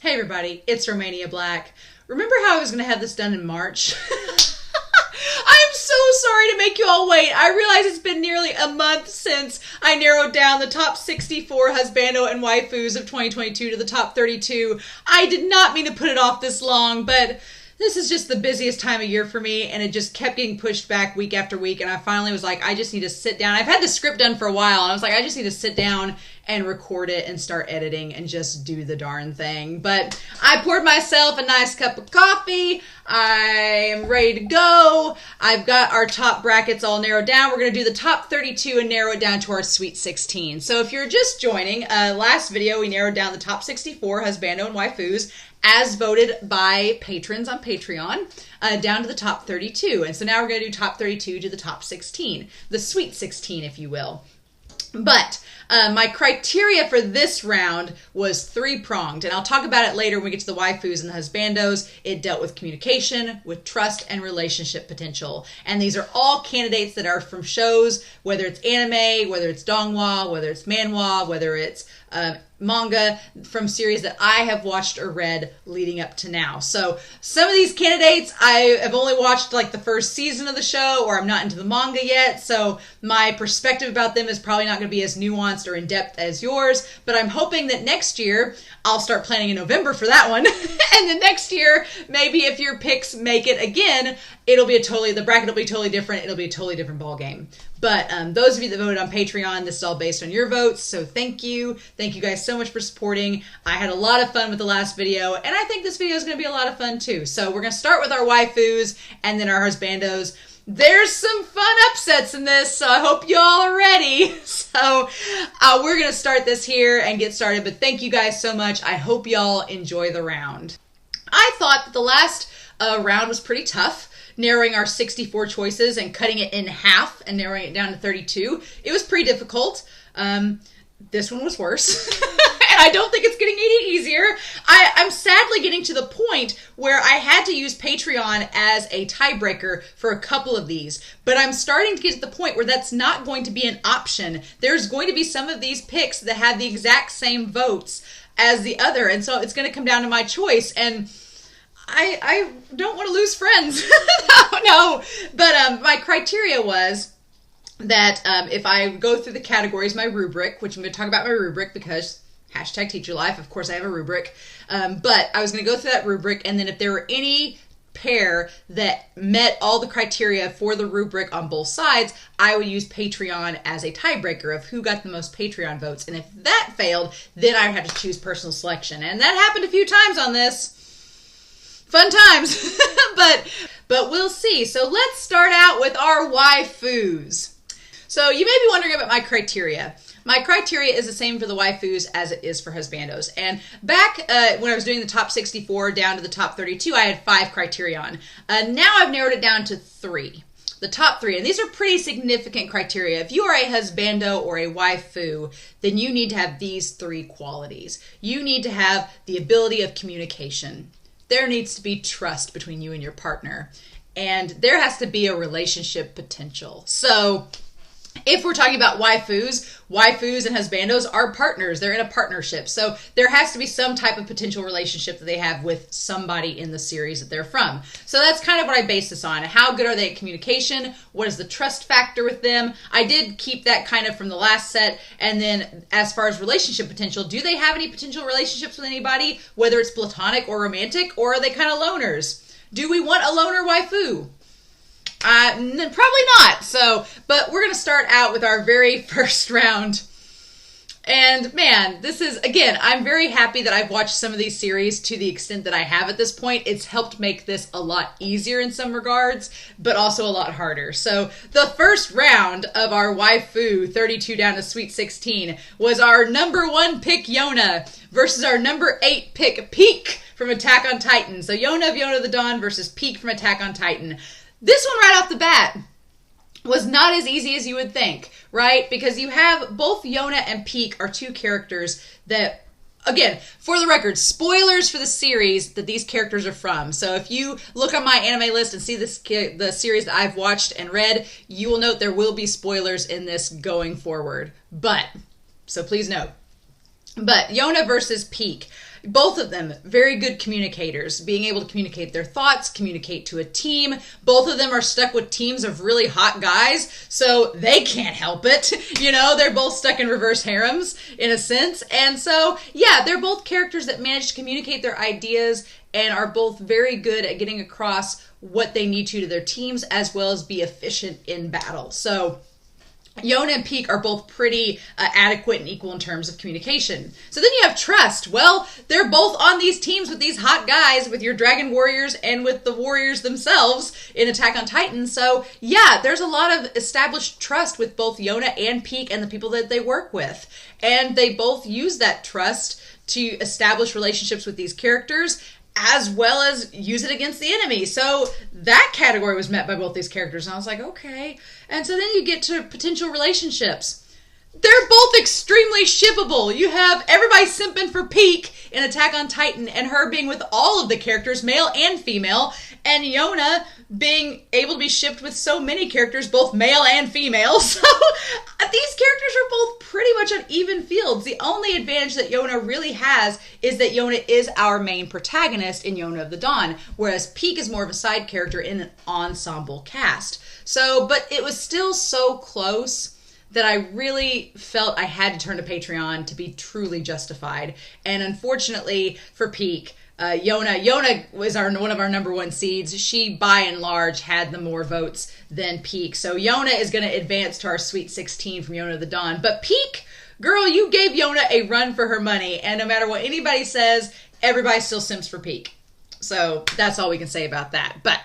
Hey everybody, it's Romania Black. Remember how I was going to have this done in March? I am so sorry to make you all wait. I realize it's been nearly a month since I narrowed down the top 64 Husbando and Waifus of 2022 to the top 32. I did not mean to put it off this long, but this is just the busiest time of year for me, and it just kept getting pushed back week after week, and I finally was like, I just need to sit down. I've had the script done for a while, and I was like, I just need to sit down and record it and start editing and just do the darn thing. But I poured myself a nice cup of coffee. I am ready to go. I've got our top brackets all narrowed down. We're going to do the top 32 and narrow it down to our Sweet 16. So if you're just joining, last video we narrowed down the top 64 Husbando and Waifus as voted by patrons on Patreon, down to the top 32. And so now we're going to do top 32 to the top 16, the Sweet 16, if you will. But my criteria for this round was three-pronged, and I'll talk about it later when we get to the waifus and the husbandos. It dealt with communication, with trust, and relationship potential. And these are all candidates that are from shows, whether it's anime, whether it's donghua, whether it's manhwa, whether it's manga, from series that I have watched or read leading up to now. So some of these candidates I have only watched like the first season of the show, or I'm not into the manga yet, so my perspective about them is probably not going to be as nuanced or in-depth as yours, but I'm hoping that next year, I'll start planning in November for that one, and then next year, maybe if your picks make it again, the bracket will be totally different, it'll be a totally different ball game. But those of you that voted on Patreon, this is all based on your votes, so thank you. Thank you guys so much for supporting. I had a lot of fun with the last video, and I think this video is going to be a lot of fun too. So we're going to start with our waifus and then our husbandos. There's some fun upsets in this, so I hope y'all are ready. So we're going to start this here and get started, but thank you guys so much. I hope y'all enjoy the round. I thought that the last round was pretty tough, narrowing our 64 choices and cutting it in half and narrowing it down to 32. It was pretty difficult. This one was worse. And I don't think it's getting any easier. I'm sadly getting to the point where I had to use Patreon as a tiebreaker for a couple of these. But I'm starting to get to the point where that's not going to be an option. There's going to be some of these picks that have the exact same votes as the other. And so it's going to come down to my choice. And I don't want to lose friends. No. But my criteria was that if I go through the categories, my rubric, which I'm going to talk about my rubric because hashtag teacher life, of course I have a rubric, but I was going to go through that rubric, and then if there were any pair that met all the criteria for the rubric on both sides, I would use Patreon as a tiebreaker of who got the most Patreon votes. And if that failed, then I would have to choose personal selection. And that happened a few times on this. Fun times. but we'll see. So let's start out with our waifus. So you may be wondering about my criteria. My criteria is the same for the waifus as it is for husbandos. And back when I was doing the top 64 down to the top 32, I had 5 criterion. Now I've narrowed it down to 3. The top 3. And these are pretty significant criteria. If you are a husbando or a waifu, then you need to have these 3 qualities. You need to have the ability of communication. There needs to be trust between you and your partner. And there has to be a relationship potential. So if we're talking about waifus and husbandos are partners. They're in a partnership. So there has to be some type of potential relationship that they have with somebody in the series that they're from. So that's kind of what I base this on. How good are they at communication? What is the trust factor with them? I did keep that kind of from the last set. And then as far as relationship potential, do they have any potential relationships with anybody? Whether it's platonic or romantic, or are they kind of loners? Do we want a loner waifu? Probably not. But we're going to start out with our very first round. And man, this is, again, I'm very happy that I've watched some of these series to the extent that I have at this point. It's helped make this a lot easier in some regards, but also a lot harder. So the first round of our waifu 32 down to Sweet 16 was our number 1 pick Yona versus our number 8 pick Peak from Attack on Titan. So Yona of Yona the Dawn versus Peak from Attack on Titan. This one right off the bat was not as easy as you would think, right? Because you have both Yona and Peak are 2 characters that, again, for the record, spoilers for the series that these characters are from. So if you look on my anime list and see the series that I've watched and read, you will note there will be spoilers in this going forward. So please note. But Yona versus Peak. Both of them, very good communicators, being able to communicate their thoughts, communicate to a team. Both of them are stuck with teams of really hot guys, so they can't help it. You know, they're both stuck in reverse harems, in a sense. And so, yeah, they're both characters that manage to communicate their ideas and are both very good at getting across what they need to their teams, as well as be efficient in battle. So Yona and Peak are both pretty adequate and equal in terms of communication. So then you have trust. Well, they're both on these teams with these hot guys, with your Dragon Warriors and with the Warriors themselves in Attack on Titan. So yeah, there's a lot of established trust with both Yona and Peak and the people that they work with. And they both use that trust to establish relationships with these characters, as well as use it against the enemy. So that category was met by both these characters. And I was like, okay. And so then you get to potential relationships. They're both extremely shippable. You have everybody simping for Peak in Attack on Titan, and her being with all of the characters, male and female, and Yona being able to be shipped with so many characters, both male and female. So these characters are both pretty much on even fields. The only advantage that Yona really has is that Yona is our main protagonist in Yona of the Dawn, whereas Peak is more of a side character in an ensemble cast. So, but it was still so close that I really felt I had to turn to Patreon to be truly justified. And unfortunately for Peak, Yona was one of our number one seeds. She, by and large, had the more votes than Peak. So Yona is going to advance to our Sweet 16 from Yona of the Dawn. But Peak, girl, you gave Yona a run for her money. And no matter what anybody says, everybody still simps for Peak. So that's all we can say about that. But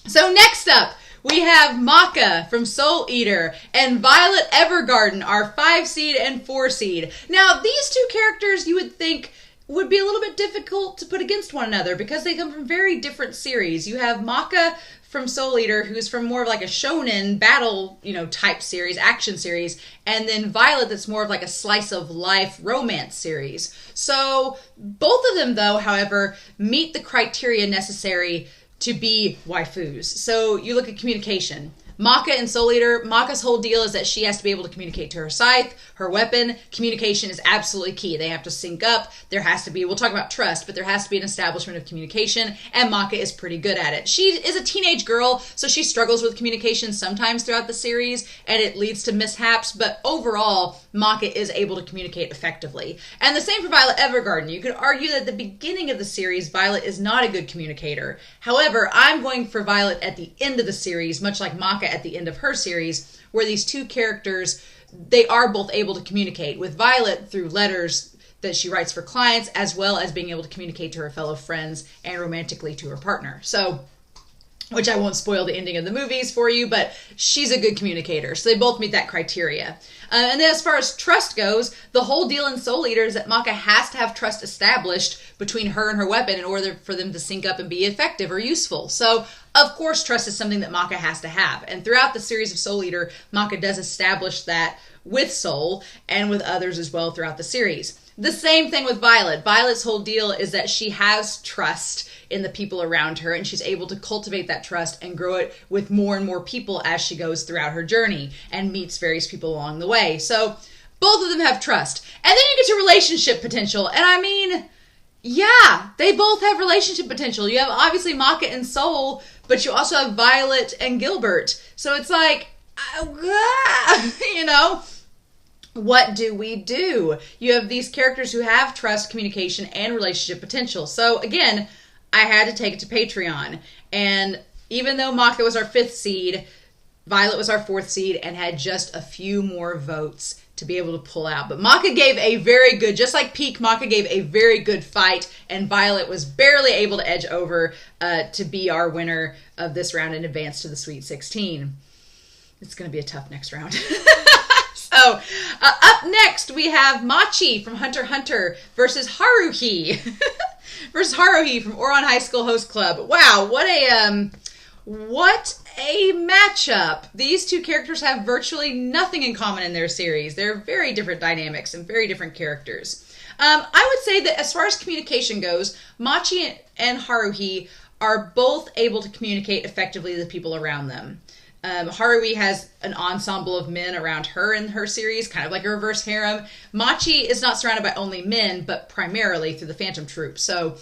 so next up, we have Maka from Soul Eater and Violet Evergarden, our 5 seed and 4 seed. Now, these two characters you would think would be a little bit difficult to put against one another because they come from very different series. You have Maka from Soul Eater, who's from more of like a shonen battle, type series, action series, and then Violet, that's more of like a slice of life romance series. So both of them, though, however, meet the criteria necessary to be waifus. So you look at communication. Maka and Soul Eater, Maka's whole deal is that she has to be able to communicate to her scythe, her weapon. Communication is absolutely key. They have to sync up. There has to be, we'll talk about trust, but there has to be an establishment of communication, and Maka is pretty good at it. She is a teenage girl, so she struggles with communication sometimes throughout the series, and it leads to mishaps, but overall, Maka is able to communicate effectively. And the same for Violet Evergarden. You could argue that at the beginning of the series, Violet is not a good communicator. However, I'm going for Violet at the end of the series, much like Maka at the end of her series, where these two characters, they are both able to communicate. With Violet through letters that she writes for clients, as well as being able to communicate to her fellow friends and romantically to her partner. So, which I won't spoil the ending of the movies for you, but she's a good communicator. So they both meet that criteria. And then as far as trust goes, the whole deal in Soul Eater is that Maka has to have trust established between her and her weapon in order for them to sync up and be effective or useful. So, of course, trust is something that Maka has to have. And throughout the series of Soul Eater, Maka does establish that with Soul and with others as well throughout the series. The same thing with Violet. Violet's whole deal is that she has trust in the people around her, and she's able to cultivate that trust and grow it with more and more people as she goes throughout her journey and meets various people along the way. So both of them have trust. And then you get to relationship potential. And I mean, yeah, they both have relationship potential. You have obviously Maka and Soul, but you also have Violet and Gilbert. So it's like, what do we do? You have these characters who have trust, communication, and relationship potential. So again, I had to take it to Patreon. And even though Maka was our 5th seed, Violet was our 4th seed and had just a few more votes to be able to pull out. But Maka gave a very good, just like Peak, Maka gave a very good fight, and Violet was barely able to edge over to be our winner of this round and advance to the Sweet 16. It's going to be a tough next round. So, up next, we have Machi from Hunter x Hunter versus Haruhi. Versus Haruhi from Ouran High School Host Club. Wow, what a matchup. These two characters have virtually nothing in common in their series. They're very different dynamics and very different characters. I would say that as far as communication goes, Machi and Haruhi are both able to communicate effectively to the people around them. Haruhi has an ensemble of men around her in her series, kind of like a reverse harem. Machi is not surrounded by only men, but primarily through the Phantom Troop. So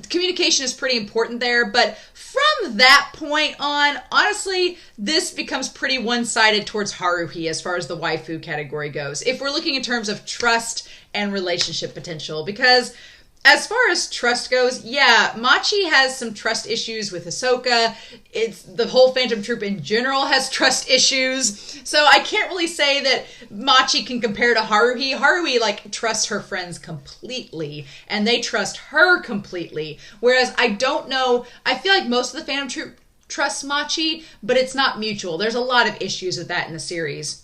communication is pretty important there. But from that point on, honestly, this becomes pretty one-sided towards Haruhi as far as the waifu category goes. If we're looking in terms of trust and relationship potential, because as far as trust goes, yeah, Machi has some trust issues with Hisoka. It's the whole Phantom Troop in general has trust issues. So I can't really say that Machi can compare to Haruhi. Haruhi, like, trusts her friends completely, and they trust her completely. Whereas I don't know, I feel like most of the Phantom Troop trusts Machi, but it's not mutual. There's a lot of issues with that in the series.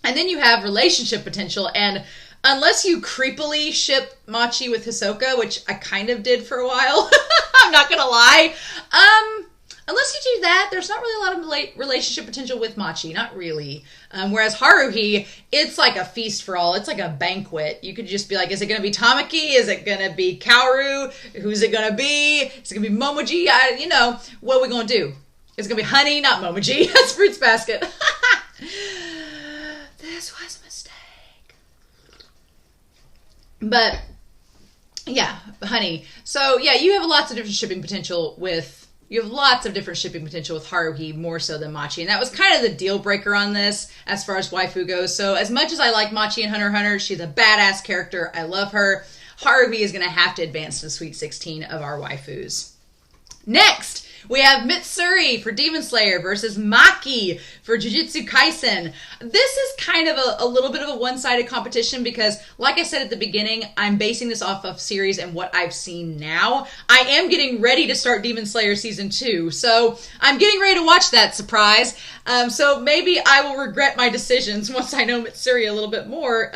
And then you have relationship potential, and unless you creepily ship Machi with Hisoka, which I kind of did for a while, I'm not gonna lie. Unless you do that, there's not really a lot of relationship potential with Machi, not really. Whereas Haruhi, it's like a feast for all. It's like a banquet. You could just be like, is it gonna be Tamaki? Is it gonna be Kaoru? Who's it gonna be? Is it gonna be Momoji? What are we gonna do? It's gonna be honey, not Momoji. That's Fruits Basket. This was a mistake. But yeah, honey. So yeah, you have lots of different shipping potential with Haruhi, more so than Machi. And that was kind of the deal breaker on this as far as waifu goes. So as much as I like Machi and Hunter x Hunter, she's a badass character. I love her. Haruhi is going to have to advance to the Sweet 16 of our waifus. Next, we have Mitsuri for Demon Slayer versus Maki for Jujutsu Kaisen. This is kind of a little bit of a one-sided competition because, like I said at the beginning, I'm basing this off of series and what I've seen now. I am getting ready to start Demon Slayer Season 2, so I'm getting ready to watch that, surprise. So maybe I will regret my decisions once I know Mitsuri a little bit more,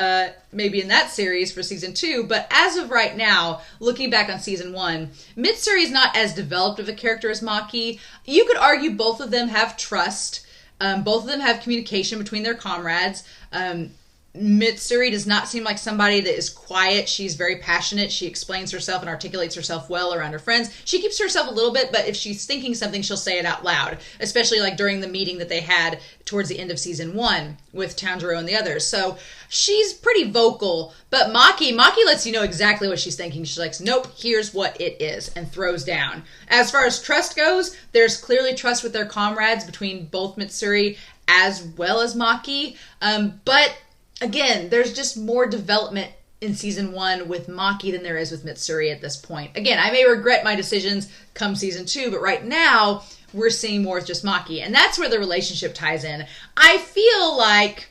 maybe in that series for Season 2. But as of right now, looking back on Season 1, Mitsuri is not as developed of a character as Maki. You could argue both of them have trust. Both of them have communication between their comrades. Mitsuri does not seem like somebody that is quiet. She's very passionate. She explains herself and articulates herself well around her friends. She keeps to herself a little bit, but if she's thinking something, she'll say it out loud, especially like during the meeting that they had towards the end of Season 1 with Tanjiro and the others. So she's pretty vocal, but Maki lets you know exactly what she's thinking. She's like, nope, here's what it is, and throws down. As far as trust goes, there's clearly trust with their comrades between both Mitsuri as well as Maki, but again, there's just more development in Season 1 with Maki than there is with Mitsuri at this point. Again, I may regret my decisions come Season 2, but right now, we're seeing more with just Maki. And that's where the relationship ties in. I feel like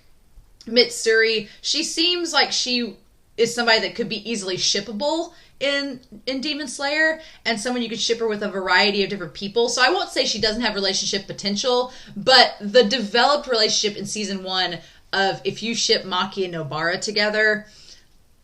Mitsuri, she seems like she is somebody that could be easily shippable in Demon Slayer, and someone you could ship her with a variety of different people. So I won't say she doesn't have relationship potential, but the developed relationship in Season 1 of if you ship Maki and Nobara together,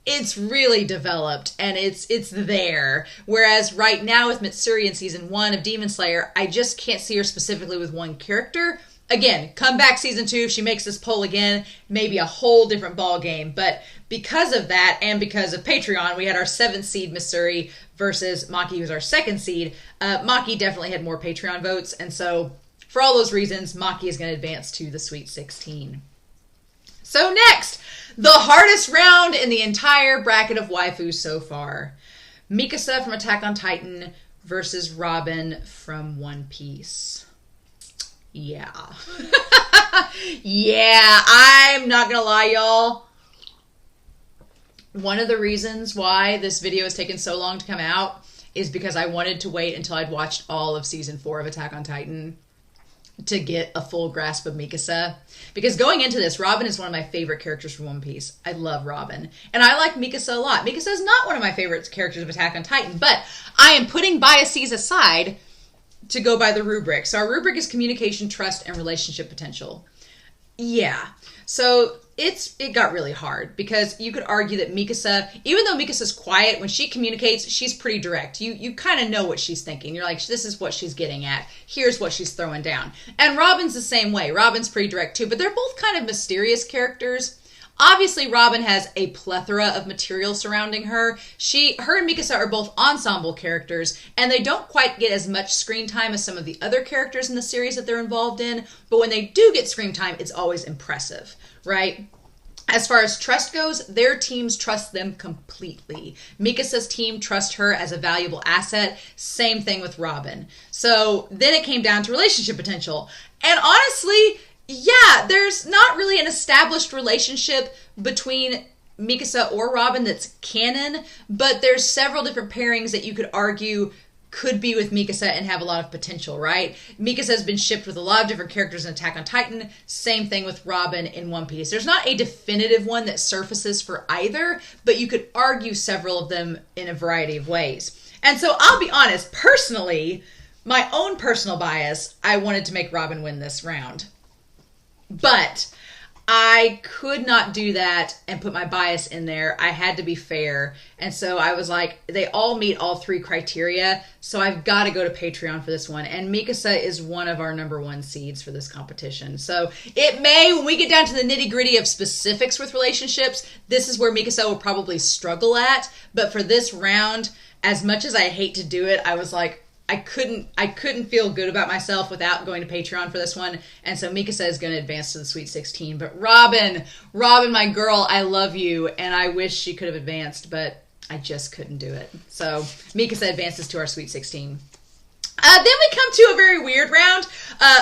it's really developed and it's there. Whereas right now with Mitsuri in Season 1 of Demon Slayer, I just can't see her specifically with one character. Again, come back Season 2, if she makes this poll again, maybe a whole different ball game. But because of that, and because of Patreon, we had our 7th seed Mitsuri versus Maki, who's our 2nd seed. Maki definitely had more Patreon votes, and so for all those reasons, Maki is going to advance to the Sweet 16. So next, the hardest round in the entire bracket of waifus so far. Mikasa from Attack on Titan versus Robin from One Piece. Yeah. Yeah, I'm not gonna lie, y'all. One of the reasons why this video has taken so long to come out is because I wanted to wait until I'd watched all of Season 4 of Attack on Titan to get a full grasp of Mikasa. Because going into this, Robin is one of my favorite characters from One Piece. I love Robin. And I like Mikasa a lot. Mikasa is not one of my favorite characters of Attack on Titan, but I am putting biases aside to go by the rubric. So our rubric is communication, trust, and relationship potential. Yeah. So it got really hard because you could argue that Mikasa, even though Mikasa's quiet, when she communicates, she's pretty direct. You kind of know what she's thinking. You're like, this is what she's getting at. Here's what she's throwing down. And Robin's the same way. Robin's pretty direct too, but they're both kind of mysterious characters. Obviously, Robin has a plethora of material surrounding her. Her and Mikasa are both ensemble characters, and they don't quite get as much screen time as some of the other characters in the series that they're involved in, but when they do get screen time, it's always impressive, right? As far as trust goes, their teams trust them completely. Mikasa's team trusts her as a valuable asset. Same thing with Robin. So then it came down to relationship potential. And honestly, yeah, there's not really an established relationship between Mikasa or Robin that's canon, but there's several different pairings that you could argue could be with Mikasa and have a lot of potential, right? Mikasa has been shipped with a lot of different characters in Attack on Titan. Same thing with Robin in One Piece. There's not a definitive one that surfaces for either, but you could argue several of them in a variety of ways. And so I'll be honest, personally, my own personal bias, I wanted to make Robin win this round. But I could not do that and put my bias in there. I had to be fair. And so I was like, they all meet all three criteria. So I've got to go to Patreon for this one. And Mikasa is one of our number one seeds for this competition. So it may, when we get down to the nitty gritty of specifics with relationships, this is where Mikasa will probably struggle at. But for this round, as much as I hate to do it, I was like, I couldn't feel good about myself without going to Patreon for this one. And so Mikasa is going to advance to the Sweet 16. But Robin, my girl, I love you. And I wish she could have advanced, but I just couldn't do it. So Mikasa advances to our Sweet 16. Then we come to a very weird round.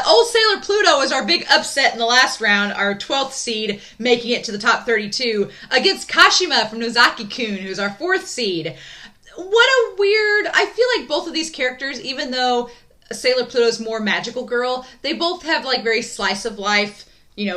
Old Sailor Pluto was our big upset in the last round, our 12th seed, making it to the top 32, against Kashima from Nozaki-kun, who's our 4th seed. What a weird... I feel like both of these characters, even though Sailor Pluto's more magical girl, they both have like very slice of life,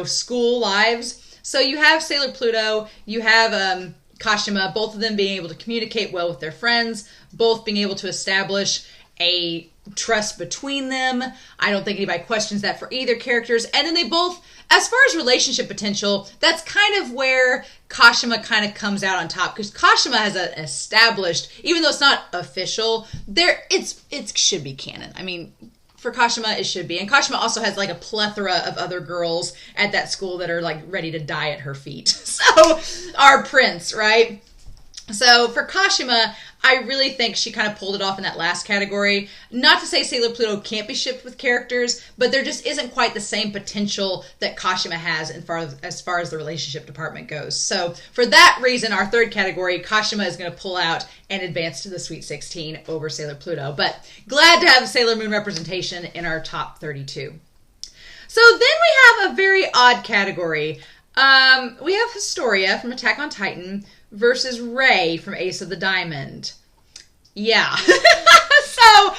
school lives. So you have Sailor Pluto, you have Kashima, both of them being able to communicate well with their friends, both being able to establish a trust between them. I don't think anybody questions that for either characters. And then they both, as far as relationship potential, that's kind of where Kashima kind of comes out on top, because Kashima has an established, even though it's not official, it should be canon. I mean, for Kashima, it should be. And Kashima also has like a plethora of other girls at that school that are like ready to die at her feet. So, our prince, right? So for Kashima, I really think she kind of pulled it off in that last category. Not to say Sailor Pluto can't be shipped with characters, but there just isn't quite the same potential that Kashima has as far as the relationship department goes. So for that reason, our third category, Kashima is going to pull out and advance to the Sweet 16 over Sailor Pluto. But glad to have Sailor Moon representation in our top 32. So then we have a very odd category. We have Historia from Attack on Titan versus Ray from Ace of the Diamond. Yeah. So,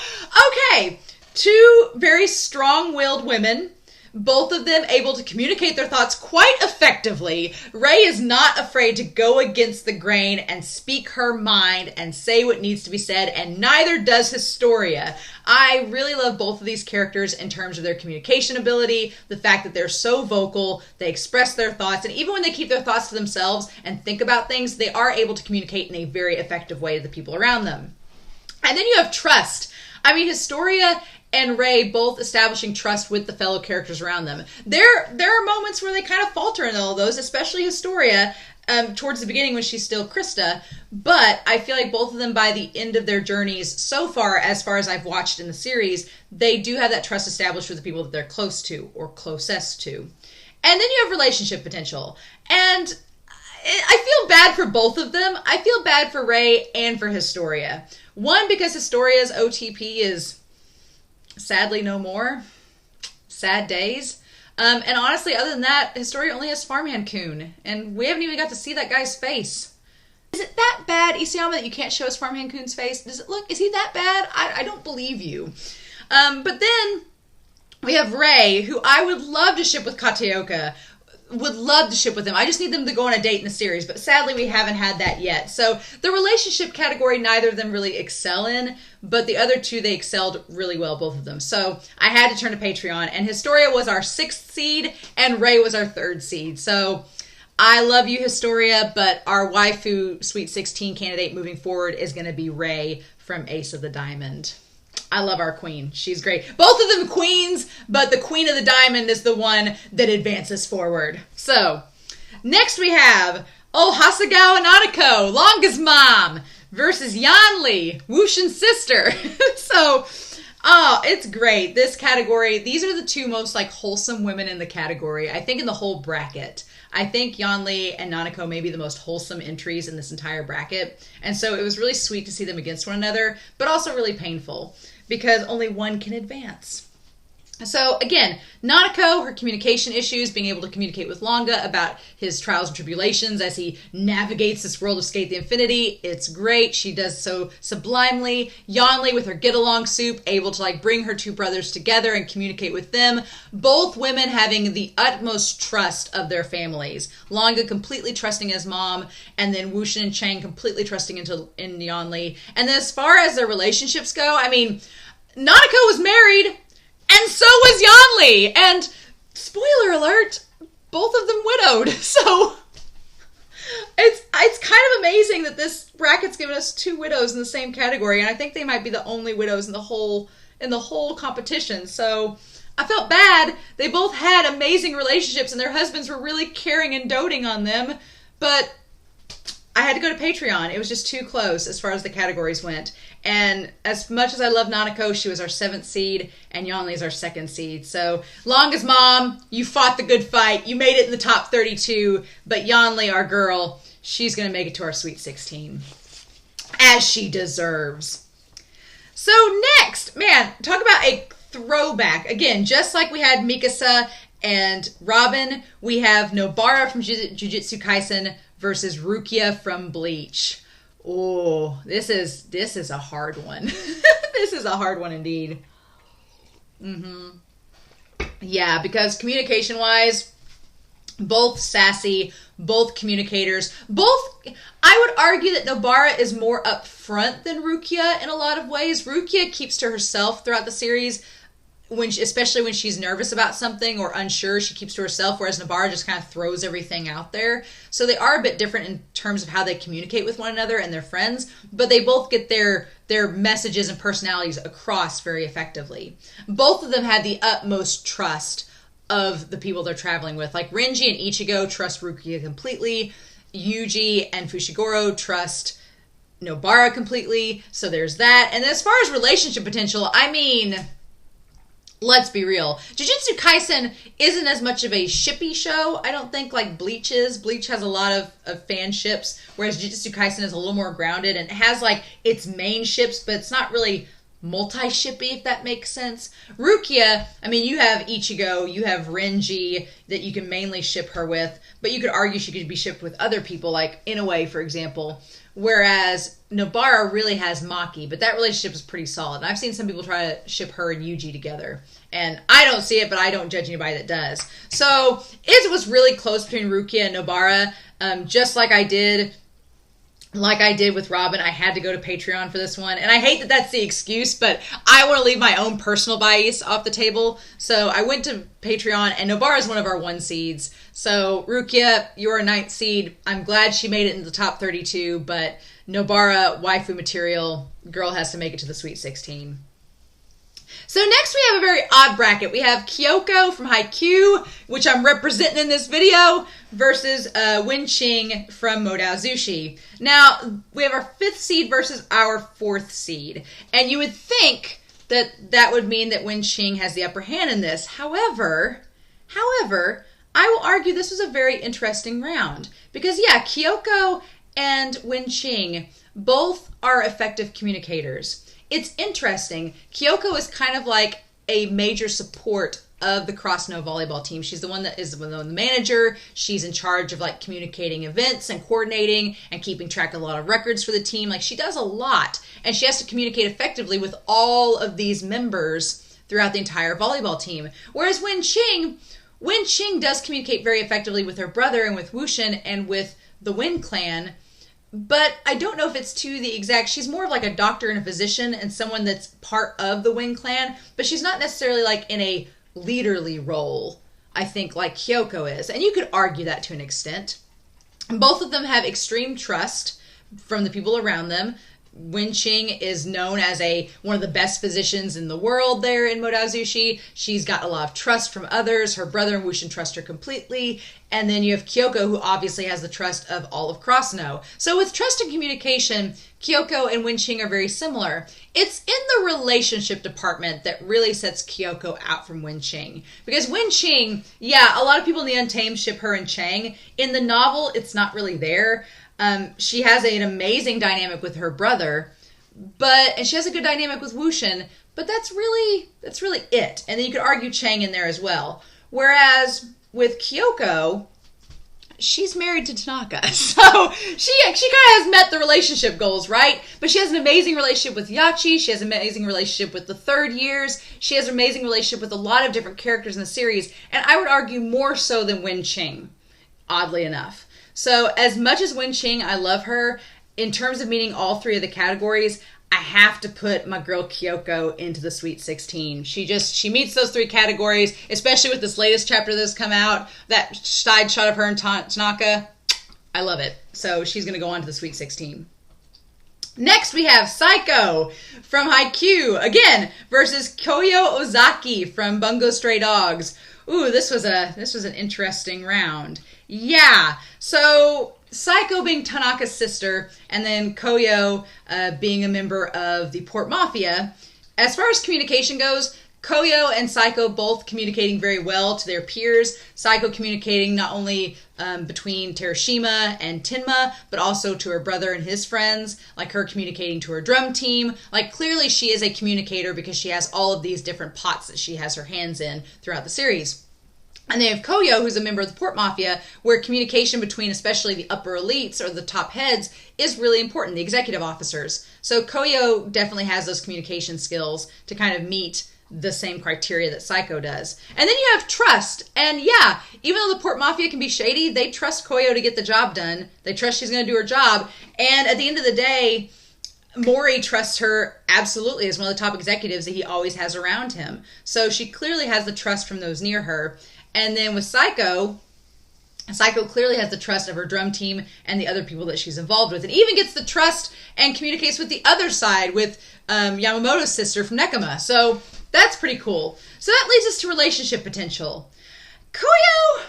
okay. Two very strong-willed women, both of them able to communicate their thoughts quite effectively. Ray is not afraid to go against the grain and speak her mind and say what needs to be said, and neither does Historia. I really love both of these characters in terms of their communication ability, the fact that they're so vocal, they express their thoughts, and even when they keep their thoughts to themselves and think about things, they are able to communicate in a very effective way to the people around them. And then you have trust. I mean, Historia and Ray both establishing trust with the fellow characters around them. There are moments where they kind of falter in all of those, especially Historia towards the beginning when she's still Krista. But I feel like both of them, by the end of their journeys so far, as I've watched in the series, they do have that trust established with the people that they're close to or closest to. And then you have relationship potential. And I feel bad for both of them. I feel bad for Ray and for Historia. One, because Historia's OTP is sadly no more. Sad days. And honestly, other than that, Historia only has Farmhand-kun. And we haven't even got to see that guy's face. Is it that bad, Isayama, that you can't show us Farmhand-kun's face? Is he that bad? I don't believe you. But then we have Ray, who I would love to ship with Kateoka. Would love to ship with him. I just need them to go on a date in the series, but sadly we haven't had that yet. So the relationship category, neither of them really excel in, but the other two, they excelled really well, both of them. So I had to turn to Patreon, and Historia was our 6th seed, and Ray was our 3rd seed. So I love you, Historia, but our waifu Sweet 16 candidate moving forward is going to be Ray from Ace of the Diamond. I love our queen. She's great. Both of them queens, but the queen of the diamond is the one that advances forward. So, Next we have Hasegawa Nanako, Longa's mom, versus Yanli, Wushin's sister. So, it's great. This category, these are the two most like wholesome women in the category, I think, in the whole bracket. I think Yanli and Nanako may be the most wholesome entries in this entire bracket. And so it was really sweet to see them against one another, but also really painful because only one can advance. So again, Nanako, her communication issues, being able to communicate with Longa about his trials and tribulations as he navigates this world of Skate the Infinity. It's great. She does so sublimely. Yanli with her get-along soup, able to like bring her two brothers together and communicate with them. Both women having the utmost trust of their families. Longa completely trusting his mom, and then Wushin and Chang completely trusting in Yanli. And then as far as their relationships go, I mean, Nanako was married, and so was Yanli. And spoiler alert, both of them widowed. So it's kind of amazing that this bracket's given us two widows in the same category. And I think they might be the only widows in the whole competition. So I felt bad. They both had amazing relationships and their husbands were really caring and doting on them. But I had to go to Patreon. It was just too close as far as the categories went. And as much as I love Nanako, she was our 7th seed, and Yanli is our 2nd seed. So, Longa's mom, you fought the good fight. You made it in the top 32. But Yanli, our girl, she's going to make it to our Sweet 16. As she deserves. So next, man, talk about a throwback. Again, just like we had Mikasa and Robin, we have Nobara from Jujutsu Kaisen versus Rukia from Bleach. Oh, this is a hard one. This is a hard one indeed. Yeah, because communication-wise, both sassy, both communicators, both... I would argue that Nobara is more upfront than Rukia in a lot of ways. Rukia keeps to herself throughout the series, especially when she's nervous about something or unsure, she keeps to herself, whereas Nobara just kind of throws everything out there. So they are a bit different in terms of how they communicate with one another and their friends, but they both get their messages and personalities across very effectively. Both of them had the utmost trust of the people they're traveling with. Like Renji and Ichigo trust Rukia completely. Yuji and Fushiguro trust Nobara completely. So there's that. And as far as relationship potential, I mean... let's be real. Jujutsu Kaisen isn't as much of a shippy show, I don't think, like Bleach is. Bleach has a lot of fan ships, whereas Jujutsu Kaisen is a little more grounded and it has like its main ships, but it's not really multi-shippy, if that makes sense. Rukia, I mean, you have Ichigo, you have Renji that you can mainly ship her with, but you could argue she could be shipped with other people, like Inoue, for example. Whereas Nobara really has Maki, but that relationship is pretty solid. And I've seen some people try to ship her and Yuji together. And I don't see it, but I don't judge anybody that does. So it was really close between Rukia and Nobara. Just like I did with Robin, I had to go to Patreon for this one. And I hate that that's the excuse, but I want to leave my own personal bias off the table. So I went to Patreon, and Nobara is one of our 1 seeds. So Rukia, you're a 9th seed. I'm glad she made it in the top 32, but Nobara, waifu material, girl has to make it to the Sweet 16. So next we have a very odd bracket. We have Kyoko from Haikyuu, which I'm representing in this video, versus Wenqing from Modao Zushi. Now, we have our 5th seed versus our 4th seed. And you would think that would mean that Wenqing has the upper hand in this. However, I will argue this was a very interesting round. Because, yeah, Kyoko and Wenqing both are effective communicators. It's interesting. Kyoko is kind of like a major support of the Cross Snow volleyball team. She's the one that is the manager. She's in charge of like communicating events and coordinating and keeping track of a lot of records for the team. Like she does a lot, and she has to communicate effectively with all of these members throughout the entire volleyball team. Whereas Wenqing does communicate very effectively with her brother and with Wushin and with the Wen clan. But I don't know if it's to the exact... She's more of like a doctor and a physician and someone that's part of the Wen clan, but she's not necessarily like in a leaderly role, I think, like Kyoko is. And you could argue that to an extent. Both of them have extreme trust from the people around them. Wenqing is known as one of the best physicians in the world there in Modazushi. She's got a lot of trust from others. Her brother and Wushin trust her completely. And then you have Kyoko, who obviously has the trust of all of Krasno. So with trust and communication, Kyoko and Wenqing are very similar. It's in the relationship department that really sets Kyoko out from Wenqing. Because Wenqing, yeah, a lot of people in the Untamed ship her and Chang. In the novel, it's not really there. She has an amazing dynamic with her brother, and she has a good dynamic with Wushin, but that's really it. And then you could argue Chang in there as well. Whereas with Kyoko, she's married to Tanaka. So she kind of has met the relationship goals, right? But she has an amazing relationship with Yachi. She has an amazing relationship with the third years. She has an amazing relationship with a lot of different characters in the series. And I would argue more so than Wenqing, oddly enough. So as much as Wenqing, I love her, in terms of meeting all three of the categories, I have to put my girl Kyoko into the Sweet 16. She meets those three categories, especially with this latest chapter that's come out, that side shot of her and Tanaka. I love it. So she's going to go on to the Sweet 16. Next, we have Psycho from Haikyuu, again, versus Koyo Ozaki from Bungo Stray Dogs. Ooh, this was an interesting round. Yeah, so Psycho being Tanaka's sister, and then Koyo being a member of the Port Mafia. As far as communication goes, Koyo and Psycho both communicating very well to their peers. Psycho communicating not only between Terashima and Tenma, but also to her brother and his friends, like her communicating to her drum team. Like, clearly she is a communicator because she has all of these different pots that she has her hands in throughout the series. And they have Koyo, who's a member of the Port Mafia, where communication between especially the upper elites or the top heads is really important, the executive officers. So Koyo definitely has those communication skills to kind of meet the same criteria that Psycho does. And then you have trust. And yeah, even though the Port Mafia can be shady, they trust Koyo to get the job done. They trust she's going to do her job. And at the end of the day, Mori trusts her absolutely as one of the top executives that he always has around him. So she clearly has the trust from those near her. And then with Psycho clearly has the trust of her drum team and the other people that she's involved with. And even gets the trust and communicates with the other side with Yamamoto's sister from Nekoma. So that's pretty cool. So that leads us to relationship potential. Koyo,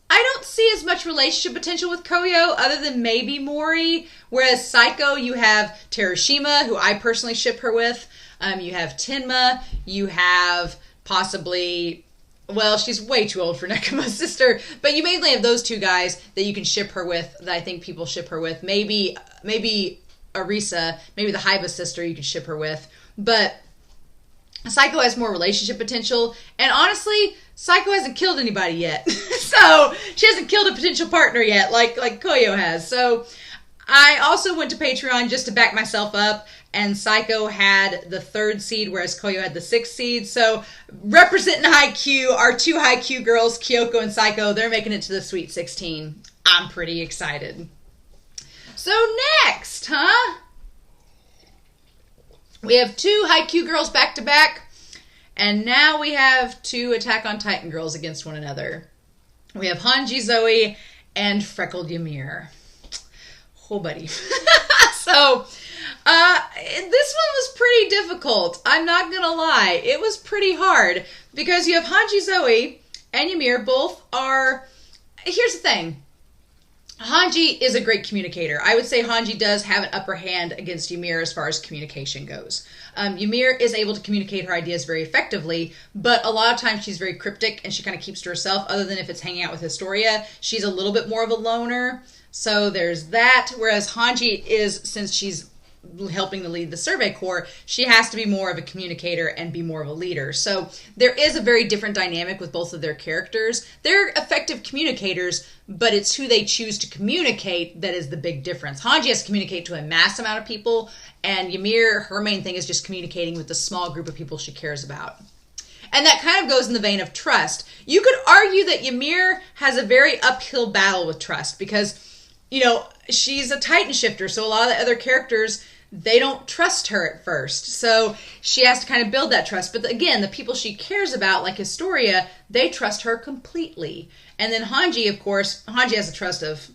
I don't see as much relationship potential with Koyo other than maybe Mori. Whereas Psycho, you have Terashima, who I personally ship her with. You have Tenma. You have possibly... Well, she's way too old for Nekoma's sister, but you mainly have those two guys that you can ship her with, that I think people ship her with. Maybe Arisa, maybe the Haiba sister you could ship her with. But Psycho has more relationship potential, and honestly, Psycho hasn't killed anybody yet. So, she hasn't killed a potential partner yet, like Koyo has. So, I also went to Patreon just to back myself up, and Psycho had the 3rd seed, whereas Koyo had the 6th seed. So, representing Haikyuu, our two Haikyuu girls, Kyoko and Psycho, they're making it to the Sweet 16. I'm pretty excited. So, next, we have 2 Haikyuu girls back-to-back, and now we have 2 Attack on Titan girls against one another. We have Hanji Zoe and Freckled Ymir. Oh, buddy. So, this one was pretty difficult. I'm not gonna lie. It was pretty hard because you have Hanji Zoe and Ymir both are... Here's the thing. Hanji is a great communicator. I would say Hanji does have an upper hand against Ymir as far as communication goes. Ymir is able to communicate her ideas very effectively, but a lot of times she's very cryptic and she kind of keeps to herself, other than if it's hanging out with Historia. She's a little bit more of a loner. So there's that. Whereas Hanji is, since she's helping to lead the Survey Corps, she has to be more of a communicator and be more of a leader. So there is a very different dynamic with both of their characters. They're effective communicators, but it's who they choose to communicate that is the big difference. Hanji has to communicate to a mass amount of people, and Ymir, her main thing is just communicating with the small group of people she cares about. And that kind of goes in the vein of trust. You could argue that Ymir has a very uphill battle with trust because, you know, she's a Titan shifter, so a lot of the other characters, they don't trust her at first. So she has to kind of build that trust. But again, the people she cares about, like Historia, they trust her completely. And then Hanji, of course, Hanji has the trust of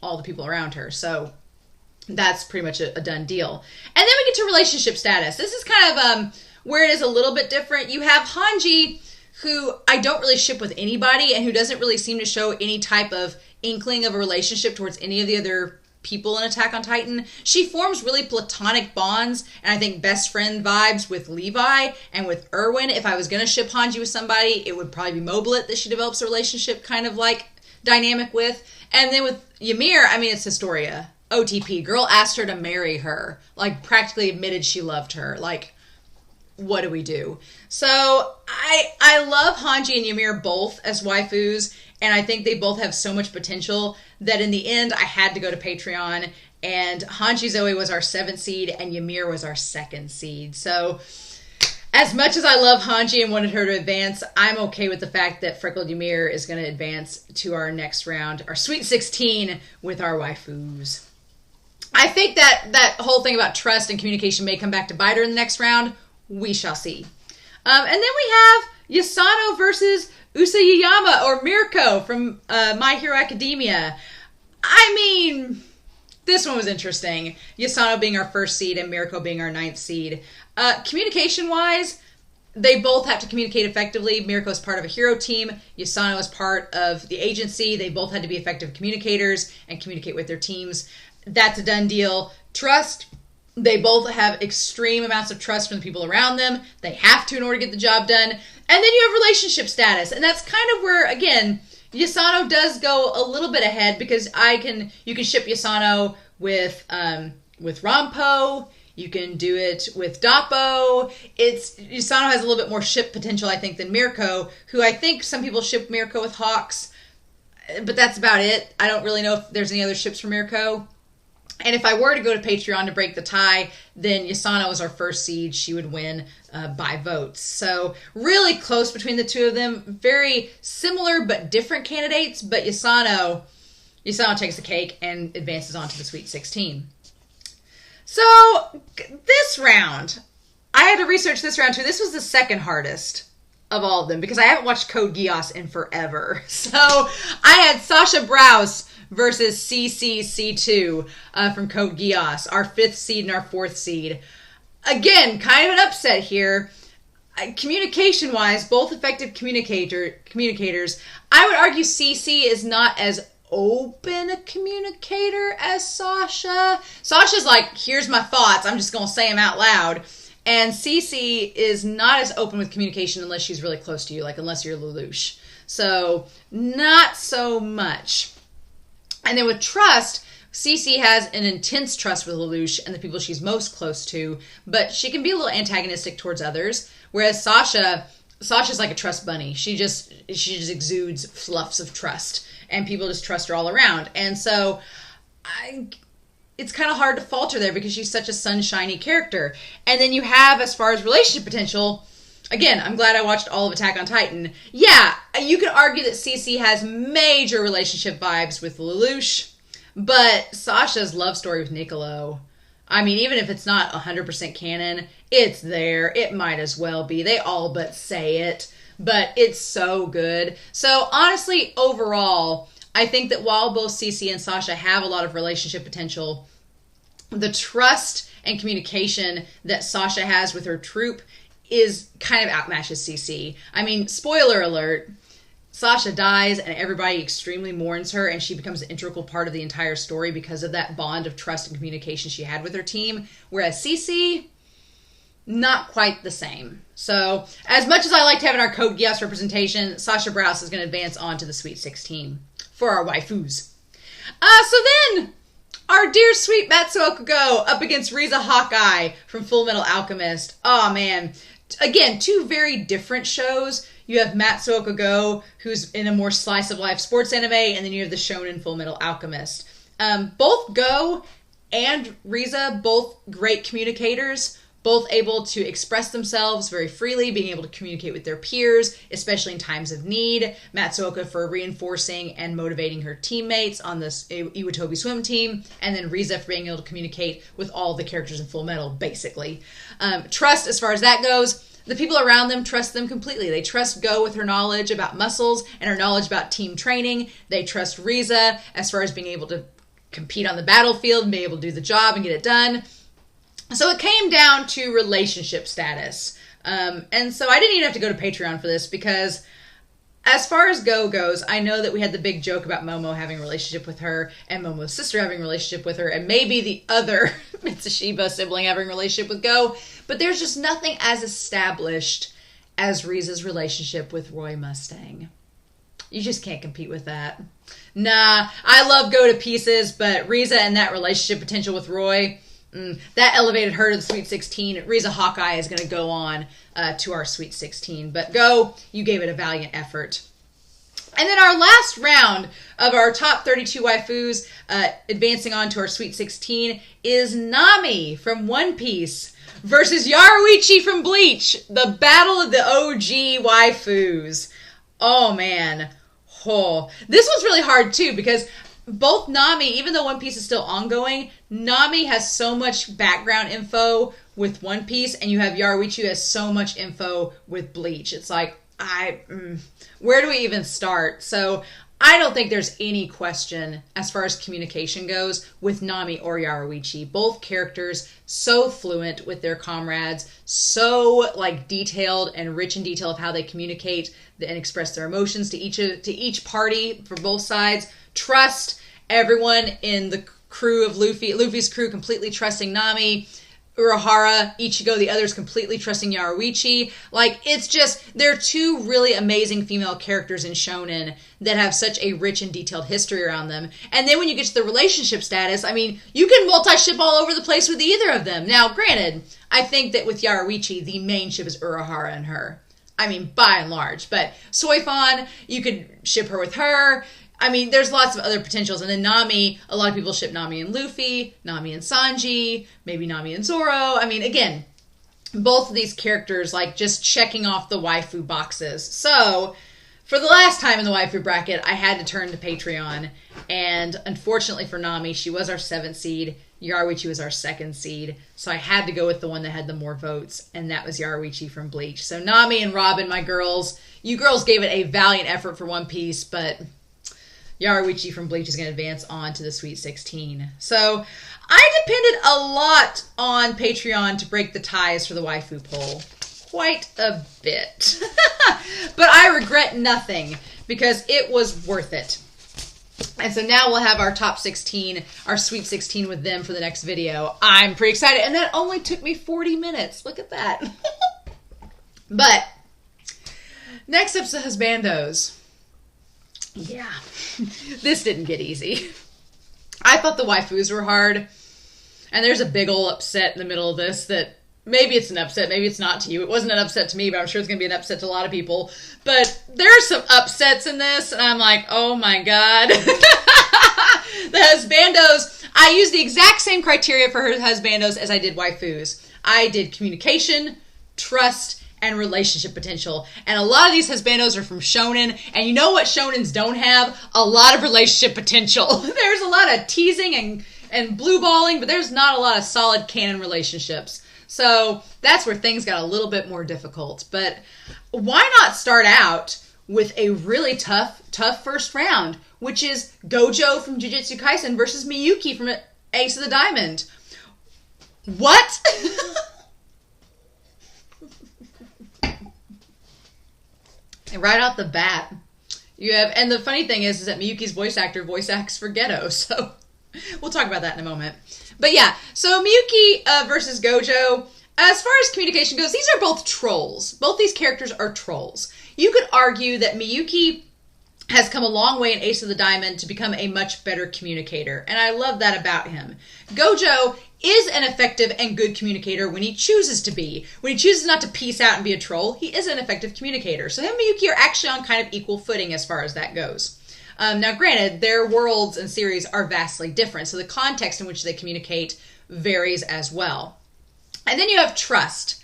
all the people around her. So That's pretty much a done deal. And then we get to relationship status. This is kind of where it is a little bit different. You have Hanji, who I don't really ship with anybody and who doesn't really seem to show any type of inkling of a relationship towards any of the other people in Attack on Titan. She forms really platonic bonds and I think best friend vibes with Levi and with Erwin. If I was going to ship Hanji with somebody, it would probably be Mobilet that she develops a relationship kind of like dynamic with. And then with Ymir, I mean, it's Historia. OTP. Girl asked her to marry her. Like, practically admitted she loved her. Like, what do we do? So, I love Hanji and Ymir both as waifus, and I think they both have so much potential that in the end, I had to go to Patreon, and Hanji Zoe was our 7th seed, and Ymir was our 2nd seed. So, as much as I love Hanji and wanted her to advance, I'm okay with the fact that Freckled Ymir is going to advance to our next round, our Sweet 16, with our waifus. I think that whole thing about trust and communication may come back to bite her in the next round. We shall see. And then we have Yasano versus Usayama or Mirko from My Hero Academia. I mean, this one was interesting. Yasano being our 1st seed and Mirko being our 9th seed. Communication-wise, they both have to communicate effectively. Mirko is part of a hero team. Yasano is part of the agency. They both had to be effective communicators and communicate with their teams. That's a done deal. Trust. They both have extreme amounts of trust from the people around them. They have to in order to get the job done. And then you have relationship status. And that's kind of where, again, Yasano does go a little bit ahead because you can ship Yasano with Rampo. You can do it with Doppo. Yasano has a little bit more ship potential, I think, than Mirko, who I think some people ship Mirko with Hawks. But that's about it. I don't really know if there's any other ships for Mirko. And if I were to go to Patreon to break the tie, then Yasano is our 1st seed. She would win by votes. So really close between the two of them. Very similar but different candidates. But Yasano takes the cake and advances on to the Sweet 16. So this round, I had to research this round too. This was the 2nd hardest of all of them because I haven't watched Code Geass in forever. So I had Sasha Browse versus CCC2 from Code Geass, our 5th seed and our 4th seed. Again, kind of an upset here. Communication-wise, both effective communicators. I would argue CC is not as open a communicator as Sasha. Sasha's like, here's my thoughts, I'm just going to say them out loud. And CC is not as open with communication unless she's really close to you, like unless you're Lelouch. So, not so much. And then with trust, CC has an intense trust with Lelouch and the people she's most close to, but she can be a little antagonistic towards others. Whereas Sasha's like a trust bunny. She just exudes fluffs of trust, and people just trust her all around. And so, it's kind of hard to falter there because she's such a sunshiny character. And then you have, as far as relationship potential, again, I'm glad I watched all of Attack on Titan. Yeah, you could argue that CC has major relationship vibes with Lelouch, but Sasha's love story with Niccolo, I mean, even if it's not 100% canon, it's there. It might as well be. They all but say it, but it's so good. So honestly, overall, I think that while both CC and Sasha have a lot of relationship potential, the trust and communication that Sasha has with her troop is kind of outmatches CC. I mean, spoiler alert, Sasha dies and everybody extremely mourns her, and she becomes an integral part of the entire story because of that bond of trust and communication she had with her team. Whereas CC, not quite the same. So, as much as I liked having our Code Geass representation, Sasha Browse is going to advance on to the Sweet 16 for our waifus. So then, our dear sweet Matsuo Okugo up against Riza Hawkeye from Full Metal Alchemist. Oh man. Again, two very different shows. You have Matsuo Okugo, who's in a more slice of life sports anime, and then you have the shonen Full Metal Alchemist. Both Go and Riza, both great communicators, both able to express themselves very freely, being able to communicate with their peers, especially in times of need. Matsuoka for reinforcing and motivating her teammates on this Iwatobi swim team, and then Riza for being able to communicate with all the characters in Full Metal, basically. Trust, as far as that goes, the people around them trust them completely. They trust Go with her knowledge about muscles and her knowledge about team training. They trust Riza as far as being able to compete on the battlefield and be able to do the job and get it done. So it came down to relationship status. And so I didn't even have to go to Patreon for this because as far as Go goes, I know that we had the big joke about Momo having a relationship with her and Momo's sister having a relationship with her and maybe the other Mitsushiba sibling having a relationship with Go. But there's just nothing as established as Riza's relationship with Roy Mustang. You just can't compete with that. Nah, I love Go to pieces, but Riza and that relationship potential with Roy, that elevated her to the Sweet 16. Riza Hawkeye is going to go on to our Sweet 16. But Go, you gave it a valiant effort. And then our last round of our top 32 waifus advancing on to our Sweet 16 is Nami from One Piece versus Yaruichi from Bleach. The battle of the OG waifus. Oh, man. Oh. This was really hard, too, because both Nami, even though One Piece is still ongoing, Nami has so much background info with One Piece, and you have Yaruichi who has so much info with Bleach. It's like, where do we even start? So I don't think there's any question as far as communication goes with Nami or Yaruichi. Both characters so fluent with their comrades, so like detailed and rich in detail of how they communicate and express their emotions to each party for both sides. Trust everyone in the crew of Luffy's crew completely trusting Nami. Urahara, Ichigo, the others completely trusting Yaruichi. Like, it's just, they're two really amazing female characters in Shonen that have such a rich and detailed history around them. And then when you get to the relationship status, I mean, you can multi-ship all over the place with either of them. Now, granted, I think that with Yaruichi, the main ship is Urahara and her. I mean, by and large. But Soifon, you could ship her with her. I mean, there's lots of other potentials. And then Nami, a lot of people ship Nami and Luffy, Nami and Sanji, maybe Nami and Zoro. I mean, again, both of these characters, like, just checking off the waifu boxes. So, for the last time in the waifu bracket, I had to turn to Patreon. And unfortunately for Nami, she was our 7th seed. Yaruichi was our 2nd seed. So I had to go with the one that had the more votes. And that was Yaruichi from Bleach. So Nami and Robin, my girls, you girls gave it a valiant effort for One Piece, but Yaruichi from Bleach is going to advance on to the Sweet 16. So I depended a lot on Patreon to break the ties for the waifu poll. Quite a bit. But I regret nothing because it was worth it. And so now we'll have our top 16, our Sweet 16 with them for the next video. I'm pretty excited. And that only took me 40 minutes. Look at that. But next up's the Husbandos. Yeah, this didn't get easy. I thought the waifus were hard, and there's a big ol' upset in the middle of this that maybe it's an upset, maybe it's not to you. It wasn't an upset to me, but I'm sure it's going to be an upset to a lot of people. But there's some upsets in this, and I'm like, oh my god. The Husbandos, I used the exact same criteria for her Husbandos as I did waifus. I did communication, trust, and relationship potential. And a lot of these Husbandos are from Shonen, and you know what Shonens don't have? A lot of relationship potential. There's a lot of teasing and blue balling, but there's not a lot of solid canon relationships. So that's where things got a little bit more difficult. But why not start out with a really tough first round, which is Gojo from Jujutsu Kaisen versus Miyuki from Ace of the Diamond. What? Right off the bat, you have, and the funny thing is that Miyuki's voice acts for Geto, so we'll talk about that in a moment. But yeah, so Miyuki versus Gojo. As far as communication goes, these are both trolls. Both these characters are trolls. You could argue that Miyuki has come a long way in Ace of the Diamond to become a much better communicator, and I love that about him. Gojo is an effective and good communicator when he chooses to be. When he chooses not to peace out and be a troll, he is an effective communicator. So him and Miyuki are actually on kind of equal footing as far as that goes. Now, granted, their worlds and series are vastly different, so the context in which they communicate varies as well. And then you have trust.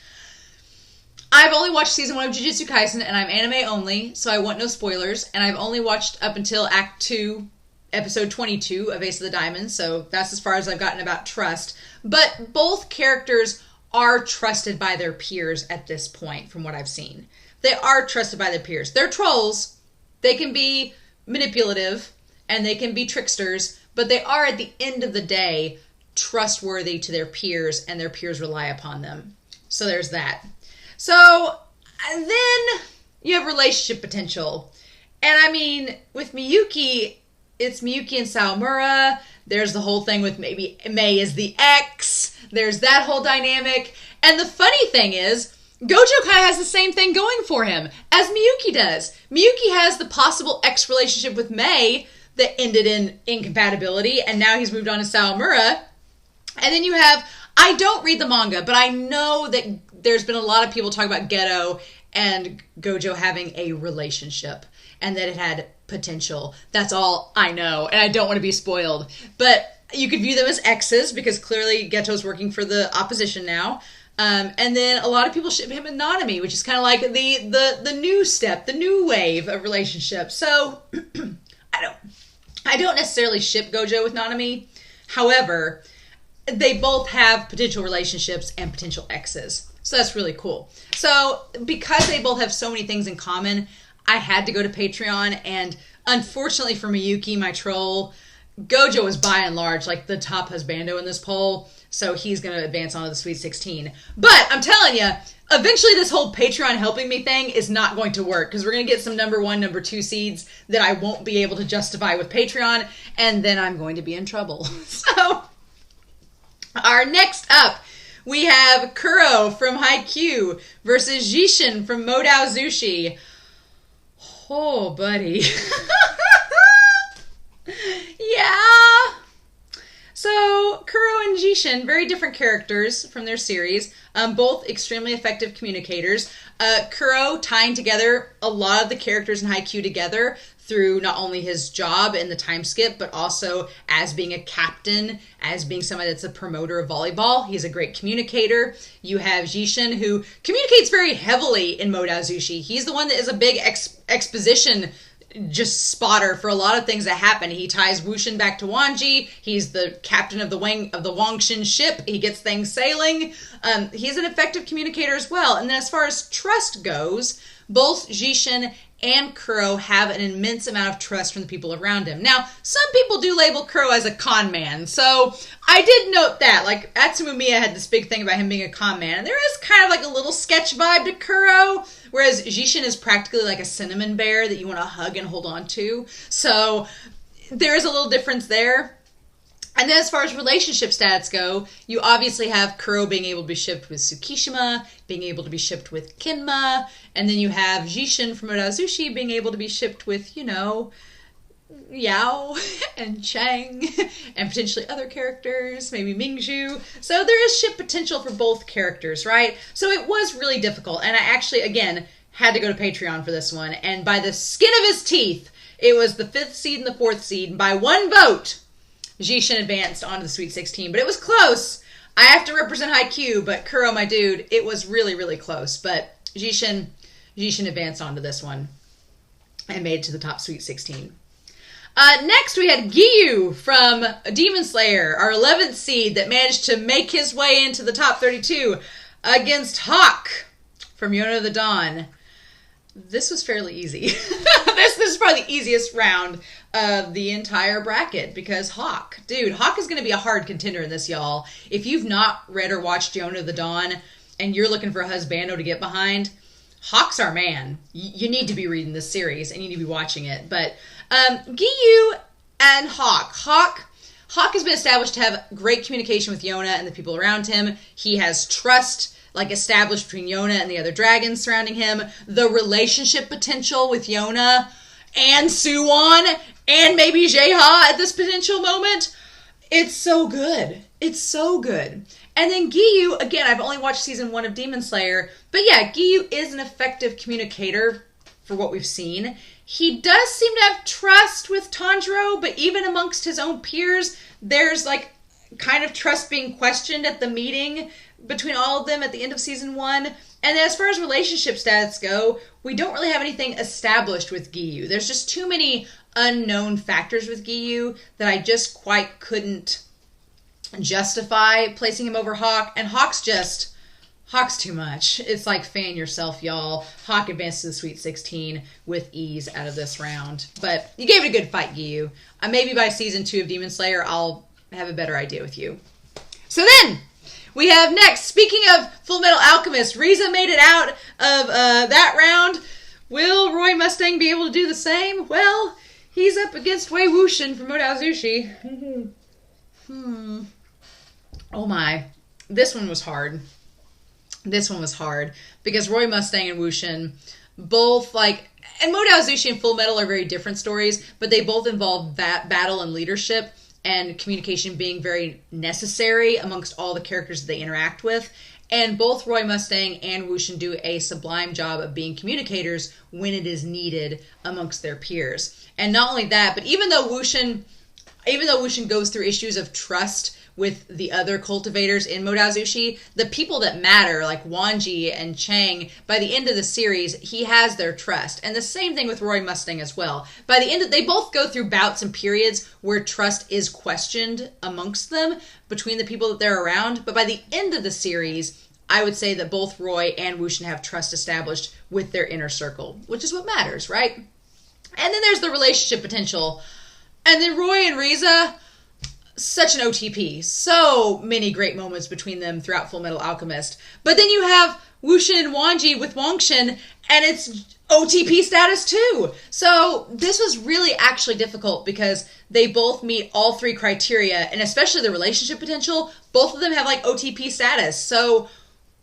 I've only watched season 1 of Jujutsu Kaisen, and I'm anime only, so I want no spoilers. And I've only watched up until Act 2, Episode 22 of Ace of the Diamond, so that's as far as I've gotten about trust. But both characters are trusted by their peers at this point, from what I've seen. They are trusted by their peers. They're trolls. They can be manipulative, and they can be tricksters, but they are at the end of the day trustworthy to their peers, and their peers rely upon them. So there's that. So then you have relationship potential. And I mean, with Miyuki, it's Miyuki and Sawamura. There's the whole thing with maybe Mei is the ex. There's that whole dynamic. And the funny thing is, Gojo kind of has the same thing going for him as Miyuki does. Miyuki has the possible ex relationship with Mei that ended in incompatibility, and now he's moved on to Sawamura. And then you have, I don't read the manga, but I know that there's been a lot of people talk about Geto and Gojo having a relationship and that it had potential. That's all I know, and I don't want to be spoiled. But you could view them as exes because clearly Geto's working for the opposition now. And then a lot of people ship him and Nanami, which is kind of like the new step, the new wave of relationships. So I don't necessarily ship Gojo with Nanami. However, they both have potential relationships and potential exes. So that's really cool. So because they both have so many things in common, I had to go to Patreon. And unfortunately for Miyuki, my troll, Gojo is by and large like the top husbando in this poll. So he's going to advance on to the Sweet 16. But I'm telling you, eventually this whole Patreon helping me thing is not going to work because we're going to get some number 1, number 2 seeds that I won't be able to justify with Patreon. And then I'm going to be in trouble. So our next up, we have Kuro from Haikyuu versus Jishin from Modao Zushi. Oh, buddy. Yeah. So, Kuro and Jishin, very different characters from their series, both extremely effective communicators. Kuro tying together a lot of the characters in Haikyuu together through not only his job in the time skip, but also as being a captain, as being somebody that's a promoter of volleyball. He's a great communicator. You have Jishin, who communicates very heavily in Modao Zushi. He's the one that is a big exposition just spotter for a lot of things that happen. He ties Wushin back to Wanji. He's the captain of the Wangshin ship. He gets things sailing. He's an effective communicator as well. And then as far as trust goes, both Jishin and Kuro have an immense amount of trust from the people around him. Now, some people do label Kuro as a con man, so I did note that. Like, Atsumu Miya had this big thing about him being a con man, and there is kind of like a little sketch vibe to Kuro, whereas Jishin is practically like a cinnamon bear that you want to hug and hold on to. So there is a little difference there. And then as far as relationship stats go, you obviously have Kuro being able to be shipped with Tsukishima, being able to be shipped with Kinma, and then you have Jishin from Modao Zushi being able to be shipped with, you know, Yao and Chang and potentially other characters, maybe Mingzhu. So there is ship potential for both characters, right? So it was really difficult. And I actually, again, had to go to Patreon for this one. And by the skin of his teeth, it was the 5th seed and the 4th seed. And by one vote, Jishin advanced onto the Sweet 16, but it was close. I have to represent Haikyuu, but Kuro, my dude, it was really, really close. But Jishin advanced onto this one and made it to the top Sweet 16. Next, we had Giyu from Demon Slayer, our 11th seed that managed to make his way into the top 32 against Hawk from Yona of the Dawn. This was fairly easy. This is probably the easiest round of the entire bracket because Hawk is going to be a hard contender in this, y'all. If you've not read or watched Yona of the Dawn and you're looking for a husbando to get behind, Hawk's our man. You need to be reading this series and you need to be watching it. But Giyu and Hawk has been established to have great communication with Yona and the people around him. He has trust established between Yona and the other dragons surrounding him. The relationship potential with Yona and Suwon and maybe Jeha at this potential moment. It's so good. It's so good. And then Giyu, again, I've only watched season 1 of Demon Slayer, but yeah, Giyu is an effective communicator for what we've seen. He does seem to have trust with Tanjiro, but even amongst his own peers, there's kind of trust being questioned at the meeting between all of them at the end of season 1. And then as far as relationship stats go, we don't really have anything established with Giyu. There's just too many unknown factors with Giyu that I just quite couldn't justify placing him over Hawk. And Hawk's Hawk's too much. It's like fan yourself, y'all. Hawk advanced to the Sweet 16 with ease out of this round. But you gave it a good fight, Giyu. Maybe by season 2 of Demon Slayer, I'll have a better idea with you. So then, we have next, speaking of Full Metal Alchemist, Riza made it out of that round. Will Roy Mustang be able to do the same? Well, he's up against Wei Wuxian from Modao Zushi. Oh my. This one was hard. Because Roy Mustang and Wuxian both, like, and Modao Zushi and Full Metal are very different stories, but they both involve battle and leadership and communication being very necessary amongst all the characters that they interact with. And both Roy Mustang and Wuxian do a sublime job of being communicators when it is needed amongst their peers. And not only that, but even though Wuxian goes through issues of trust with the other cultivators in Modao Zushi, the people that matter, like Wanji and Chang, by the end of the series, he has their trust. And the same thing with Roy Mustang as well. By the end, they both go through bouts and periods where trust is questioned amongst them, between the people that they're around. But by the end of the series, I would say that both Roy and Wuxian have trust established with their inner circle, which is what matters, right? And then there's the relationship potential. And then Roy and Riza, such an OTP. So many great moments between them throughout Full Metal Alchemist. But then you have Wuxian and Wanji with Wongshin, and it's OTP status too. So this was really actually difficult because they both meet all 3 criteria, and especially the relationship potential, both of them have like OTP status. So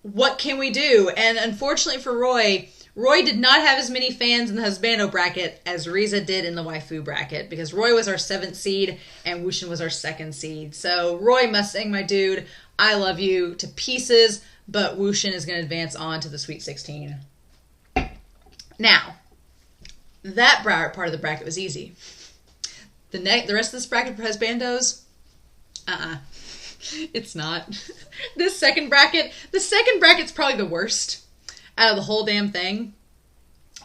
what can we do? And unfortunately for Roy did not have as many fans in the Husbando bracket as Riza did in the Waifu bracket, because Roy was our 7th seed and Wuxian was our 2nd seed. So Roy Mustang, my dude, I love you to pieces, but Wuxian is going to advance on to the Sweet 16. Now, that part of the bracket was easy. The rest of this bracket for Husbandos, it's not. The second bracket's probably the worst out of the whole damn thing.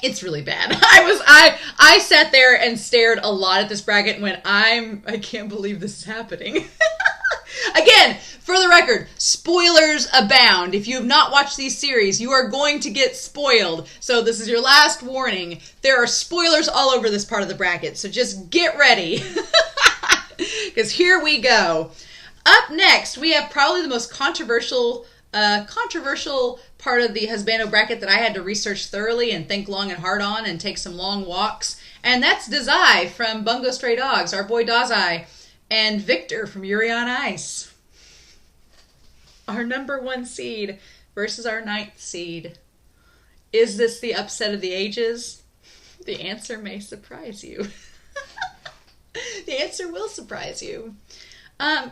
It's really bad. I sat there and stared a lot at this bracket and went, I can't believe this is happening. Again, for the record, spoilers abound. If you have not watched these series, you are going to get spoiled. So this is your last warning. There are spoilers all over this part of the bracket, so just get ready. Because here we go. Up next, we have probably the most controversial part of the Husbando bracket that I had to research thoroughly and think long and hard on and take some long walks. And that's Dazai from Bungo Stray Dogs, our boy Dazai, and Victor from Yuri on Ice. Our number 1 seed versus our 9th seed. Is this the upset of the ages? The answer may surprise you. The answer will surprise you.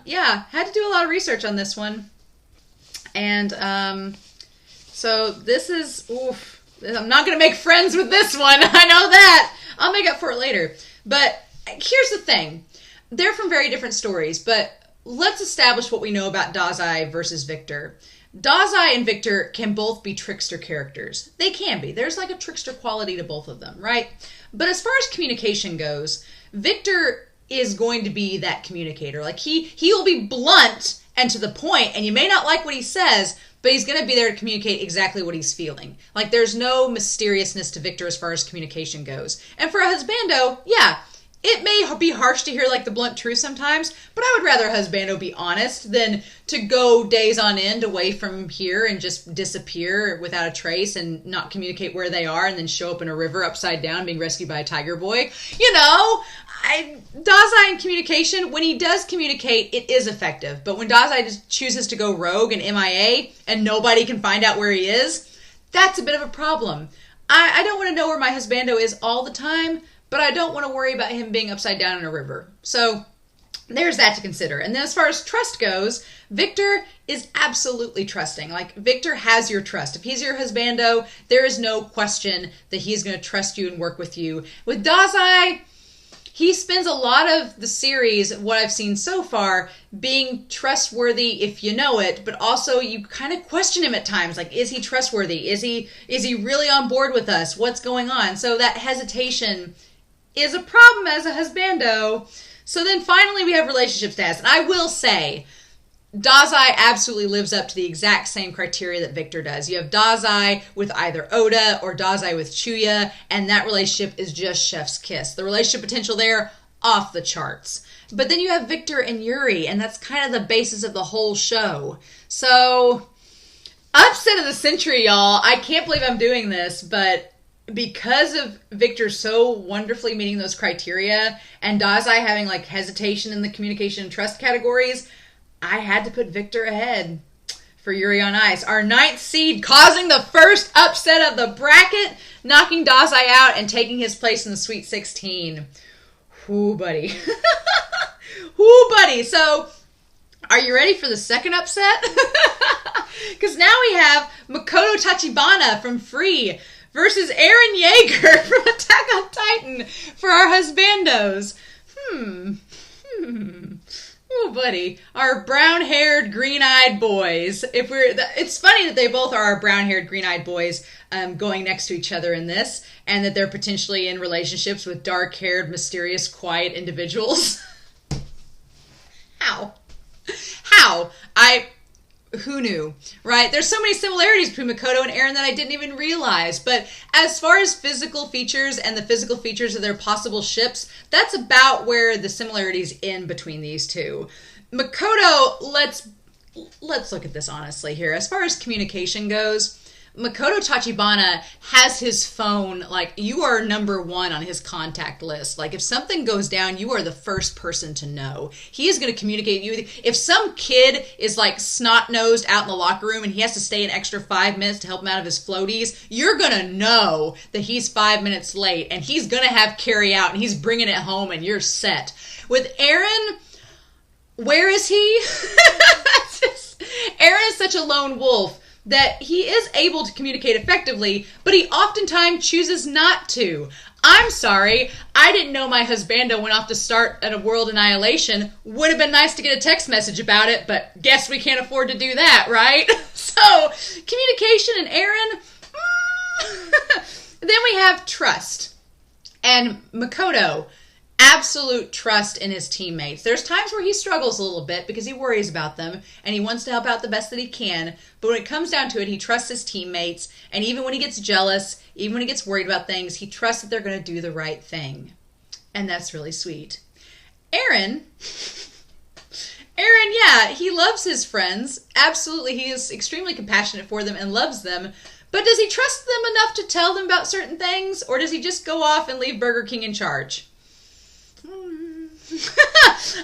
Yeah, had to do a lot of research on this one. And so this is, I'm not going to make friends with this one. I know that. I'll make up for it later. But here's the thing. They're from very different stories, but let's establish what we know about Dazai versus Victor. Dazai and Victor can both be trickster characters. They can be. There's like a trickster quality to both of them, right? But as far as communication goes, Victor is going to be that communicator. Like he will be blunt and to the point, and you may not like what he says, but he's going to be there to communicate exactly what he's feeling. Like there's no mysteriousness to Victor as far as communication goes. And for a husbando, yeah, it may be harsh to hear like the blunt truth sometimes, but I would rather a husbando be honest than to go days on end away from here and just disappear without a trace and not communicate where they are and then show up in a river upside down being rescued by a tiger boy. You know, Dazai in communication, when he does communicate, it is effective. But when Dazai just chooses to go rogue and MIA and nobody can find out where he is, that's a bit of a problem. I don't want to know where my husbando is all the time, but I don't want to worry about him being upside down in a river. So there's that to consider. And then as far as trust goes, Victor is absolutely trusting. Like, Victor has your trust. If he's your husbando, there is no question that he's going to trust you and work with you. With Dazai, he spends a lot of the series, what I've seen so far, being trustworthy if you know it, but also you kind of question him at times. Like, is he trustworthy? Is he really on board with us? What's going on? So that hesitation is a problem as a husbando. So then finally we have relationship status. And I will say, Dazai absolutely lives up to the exact same criteria that Victor does. You have Dazai with either Oda or Dazai with Chuya, and that relationship is just chef's kiss. The relationship potential there, off the charts. But then you have Victor and Yuri, and that's kind of the basis of the whole show. So, upset of the century, y'all. I can't believe I'm doing this, but because of Victor so wonderfully meeting those criteria, and Dazai having like hesitation in the communication and trust categories, I had to put Victor ahead for Yuri on Ice. Our 9th seed, causing the first upset of the bracket, knocking Dazai out and taking his place in the Sweet 16. Ooh, buddy. Ooh, buddy. So, are you ready for the second upset? Because now we have Makoto Tachibana from Free versus Eren Yeager from Attack on Titan for our husbandos. Oh, buddy. Our brown-haired, green-eyed boys. It's funny that they both are our brown-haired, green-eyed boys going next to each other in this, and that they're potentially in relationships with dark-haired, mysterious, quiet individuals. How? Who knew, right? There's so many similarities between Makoto and Eren that I didn't even realize. But as far as physical features and the physical features of their possible ships, that's about where the similarities end between these two. Makoto, let's look at this honestly here. As far as communication goes, Makoto Tachibana has his phone, like, you are number 1 on his contact list. Like, if something goes down, you are the first person to know. He is going to communicate with you. If some kid is, like, snot-nosed out in the locker room and he has to stay an extra 5 minutes to help him out of his floaties, you're going to know that he's 5 minutes late, and he's going to have carry out, and he's bringing it home, and you're set. With Eren, where is he? Eren is such a lone wolf that he is able to communicate effectively, but he oftentimes chooses not to. I'm sorry, I didn't know my husbando went off to start at a world annihilation. Would have been nice to get a text message about it, but guess we can't afford to do that, right? So, communication and Eren. Then we have trust. And Makoto, absolute trust in his teammates. There's times where he struggles a little bit because he worries about them and he wants to help out the best that he can. But when it comes down to it, he trusts his teammates. And even when he gets jealous, even when he gets worried about things, he trusts that they're going to do the right thing. And that's really sweet. Eren, yeah, he loves his friends. Absolutely, he is extremely compassionate for them and loves them. But does he trust them enough to tell them about certain things? Or does he just go off and leave Burger King in charge?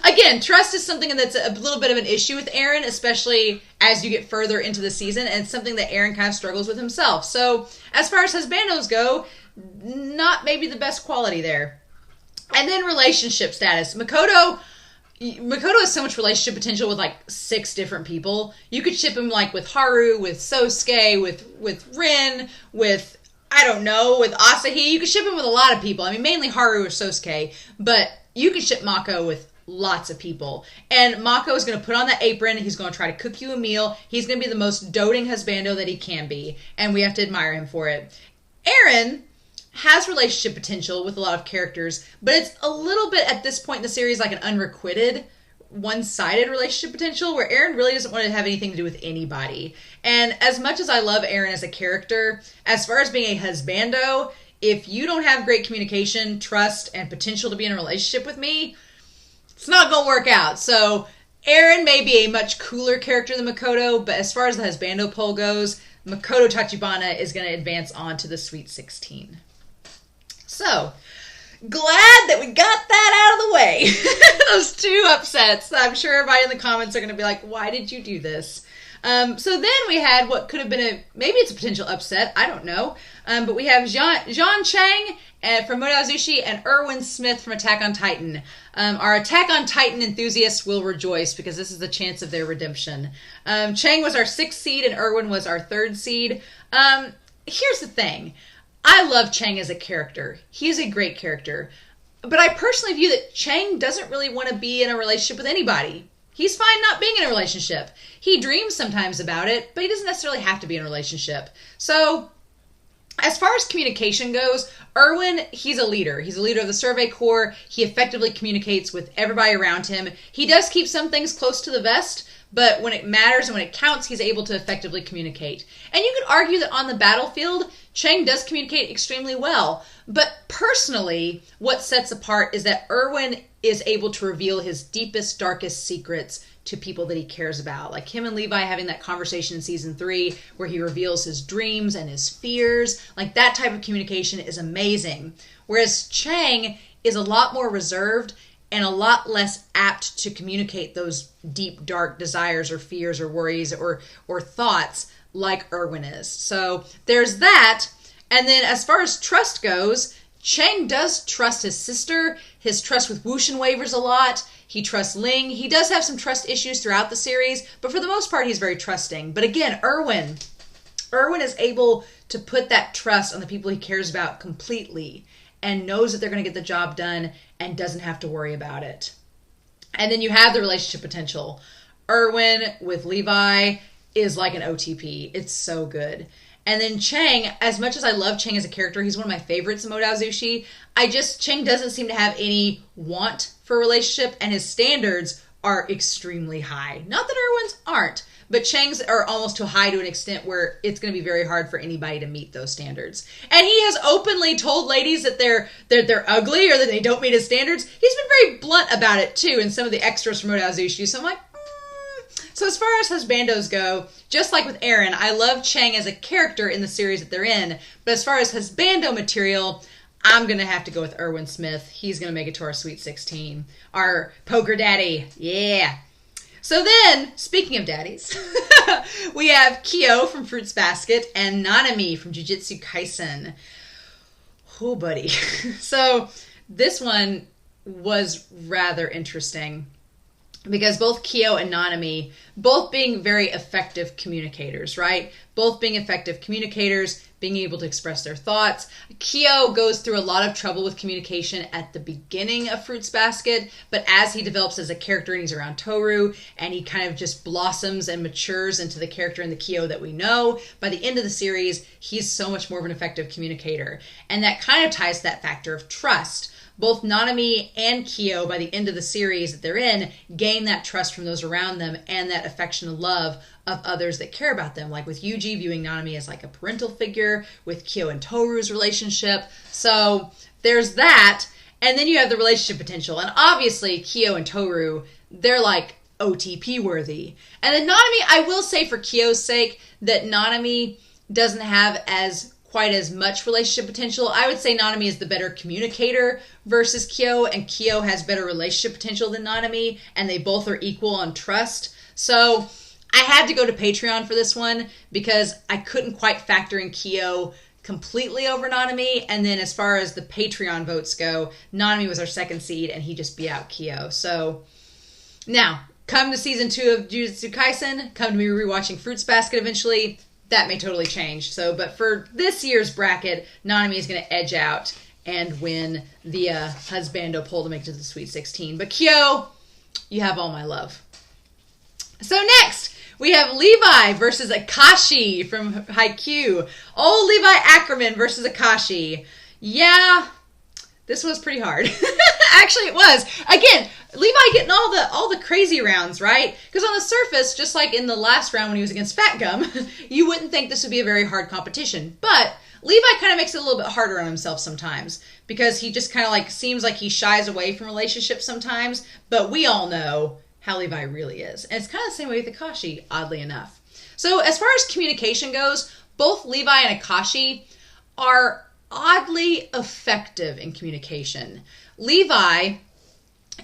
Again, trust is something that's a little bit of an issue with Eren, especially as you get further into the season, and it's something that Eren kind of struggles with himself. So, as far as husbandos go, not maybe the best quality there. And then relationship status. Makoto has so much relationship potential with like 6 different people. You could ship him like with Haru, with Sosuke, with Rin, with, I don't know, with Asahi. You could ship him with a lot of people. I mean, mainly Haru or Sosuke, but you can ship Mako with lots of people. And Mako is going to put on that apron. He's going to try to cook you a meal. He's going to be the most doting husbando that he can be. And we have to admire him for it. Eren has relationship potential with a lot of characters, but it's a little bit at this point in the series like an unrequited, one-sided relationship potential where Eren really doesn't want to have anything to do with anybody. And as much as I love Eren as a character, as far as being a husbando, if you don't have great communication, trust, and potential to be in a relationship with me, it's not going to work out. So Eren may be a much cooler character than Makoto, but as far as the husbando poll goes, Makoto Tachibana is going to advance on to the Sweet 16. So, glad that we got that out of the way. Those 2 upsets. I'm sure everybody in the comments are going to be like, why did you do this? So then we had what could have been maybe it's a potential upset, I don't know. But we have Jean Chang from Mode Azushi and Erwin Smith from Attack on Titan. Our Attack on Titan enthusiasts will rejoice because this is the chance of their redemption. Chang was our 6th seed and Erwin was our 3rd seed. Here's the thing. I love Chang as a character. He is a great character. But I personally view that Chang doesn't really want to be in a relationship with anybody. He's fine not being in a relationship. He dreams sometimes about it, but he doesn't necessarily have to be in a relationship. So, as far as communication goes, Erwin, he's a leader. He's a leader of the Survey Corps. He effectively communicates with everybody around him. He does keep some things close to the vest, but when it matters and when it counts, he's able to effectively communicate. And you could argue that on the battlefield, Chang does communicate extremely well. But personally, what sets apart is that Erwin is able to reveal his deepest, darkest secrets to people that he cares about. Like him and Levi having that conversation in season 3 where he reveals his dreams and his fears. Like that type of communication is amazing. Whereas Chang is a lot more reserved and a lot less apt to communicate those deep, dark desires or fears or worries or thoughts like Erwin is. So there's that. And then as far as trust goes, Chang does trust his sister. His trust with Wushan wavers a lot. He trusts Ling. He does have some trust issues throughout the series, but for the most part, he's very trusting. But again, Erwin is able to put that trust on the people he cares about completely and knows that they're going to get the job done and doesn't have to worry about it. And then you have the relationship potential. Erwin with Levi is like an OTP. It's so good. And then Chang, as much as I love Chang as a character, he's one of my favorites in Modao Zushi. Chang doesn't seem to have any want for a relationship, and his standards are extremely high. Not that Erwin's aren't, but Chang's are almost too high to an extent where it's going to be very hard for anybody to meet those standards. And he has openly told ladies that they're ugly or that they don't meet his standards. He's been very blunt about it too in some of the extras from Modao Zushi. So I'm like, So as far as husbandos go, just like with Aaron, I love Chang as a character in the series that they're in. But as far as husbando material, I'm going to have to go with Erwin Smith. He's going to make it to our Sweet 16. Our poker daddy. Yeah. So then, speaking of daddies, we have Kyo from Fruits Basket and Nanami from Jujutsu Kaisen. Oh, buddy. So this one was rather interesting because both Kyo and Nanami, both being very effective communicators, right? Both being effective communicators, being able to express their thoughts. Kyo goes through a lot of trouble with communication at the beginning of Fruits Basket, but as he develops as a character and he's around Toru, and he kind of just blossoms and matures into the character in the Kyo that we know, by the end of the series, he's so much more of an effective communicator. And that kind of ties to that factor of trust. Both Nanami and Kyo, by the end of the series that they're in, gain that trust from those around them and that affection and love of others that care about them. Like with Yuji viewing Nanami as like a parental figure, with Kyo and Toru's relationship. So there's that. And then you have the relationship potential. And obviously Kyo and Toru, they're like OTP worthy. And then Nanami, I will say for Kyo's sake, that Nanami doesn't have quite as much relationship potential. I would say Nanami is the better communicator versus Kyo, and Kyo has better relationship potential than Nanami, and they both are equal on trust. So I had to go to Patreon for this one because I couldn't quite factor in Kyo completely over Nanami. And then as far as the Patreon votes go, Nanami was our second seed, and he just beat out Kyo. So now, come to season 2 of Jujutsu Kaisen, come to me rewatching Fruits Basket eventually. That may totally change. But for this year's bracket, Nanami is going to edge out and win the husbando poll to make it to the Sweet 16. But Kyo, you have all my love. So next, we have Levi versus Akashi from Haikyuu. Oh, Levi Ackerman versus Akashi. Yeah, this was pretty hard. Actually, it was. Again, Levi getting all the crazy rounds, right? Because on the surface, just like in the last round when he was against Fat Gum, you wouldn't think this would be a very hard competition. But Levi kind of makes it a little bit harder on himself sometimes because he just kind of like seems like he shies away from relationships sometimes. But we all know how Levi really is. And it's kind of the same way with Akashi, oddly enough. So as far as communication goes, both Levi and Akashi are oddly effective in communication. Levi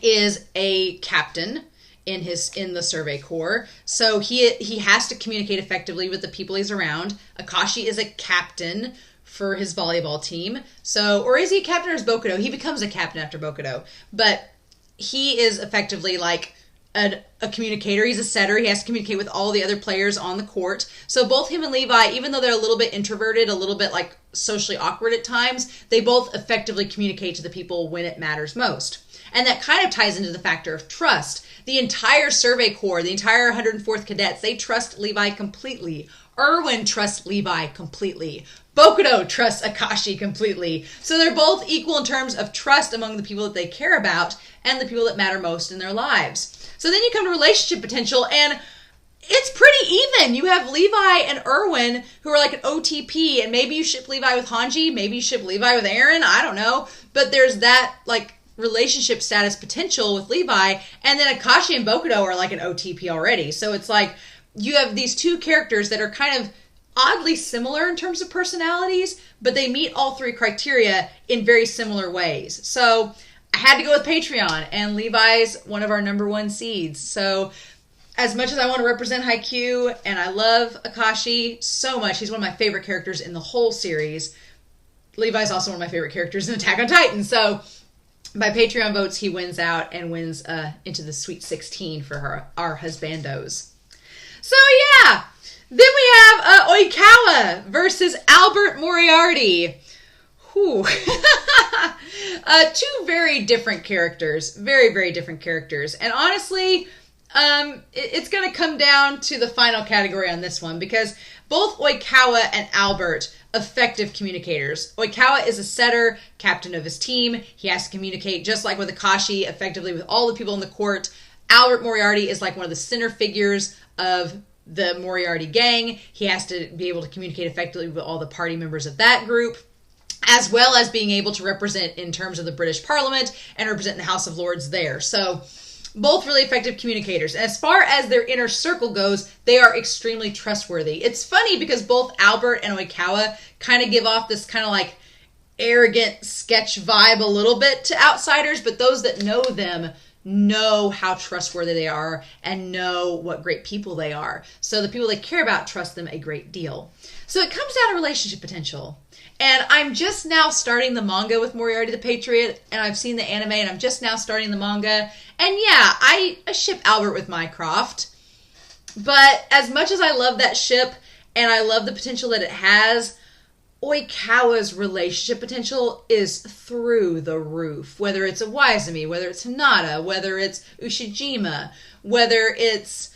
is a captain in the Survey Corps, so he has to communicate effectively with the people he's around. Akashi is a captain for his volleyball team. So, or is he a captain or is Bokudo? He becomes a captain after Bokudo, but he is effectively like a communicator. He's a setter. He has to communicate with all the other players on the court. So both him and Levi, even though they're a little bit introverted, a little bit like socially awkward at times, they both effectively communicate to the people when it matters most. And that kind of ties into the factor of trust. The entire Survey Corps, the entire 104th Cadets, they trust Levi completely. Erwin trusts Levi completely. Bokudo trusts Akashi completely. So they're both equal in terms of trust among the people that they care about and the people that matter most in their lives. So then you come to relationship potential, and it's pretty even. You have Levi and Erwin, who are like an OTP, and maybe you ship Levi with Hanji, maybe you ship Levi with Aaron, I don't know. But there's that, like, relationship status potential with Levi, and then Akashi and Bokuto are like an OTP already. So it's like, you have these two characters that are kind of oddly similar in terms of personalities, but they meet all three criteria in very similar ways. So I had to go with Patreon, and Levi's one of our number one seeds. So as much as I want to represent Haikyuu, and I love Akashi so much, he's one of my favorite characters in the whole series. Levi's also one of my favorite characters in Attack on Titan. So by Patreon votes, he wins out and wins into the Sweet 16 for our husbandos. So yeah, then we have Oikawa versus Albert Moriarty. Whew. Two very different characters. Very, very different characters. And honestly, it's going to come down to the final category on this one, because both Oikawa and Albert, effective communicators. Oikawa is a setter, captain of his team. He has to communicate, just like with Akashi, effectively with all the people in the court. Albert Moriarty is like one of the center figures of the Moriarty gang. He has to be able to communicate effectively with all the party members of that group, as well as being able to represent in terms of the British Parliament and represent the House of Lords there. So both really effective communicators. And as far as their inner circle goes, they are extremely trustworthy. It's funny because both Albert and Oikawa kind of give off this kind of like arrogant sketch vibe a little bit to outsiders, but those that know them know how trustworthy they are and know what great people they are. So the people they care about trust them a great deal. So it comes down to relationship potential. And I'm just now starting the manga with Moriarty the Patriot, and I've seen the anime, and I'm just now starting the manga. And yeah, I ship Albert with Mycroft. But as much as I love that ship, and I love the potential that it has, Oikawa's relationship potential is through the roof. Whether it's a Waizumi, whether it's Hinata, whether it's Ushijima, whether it's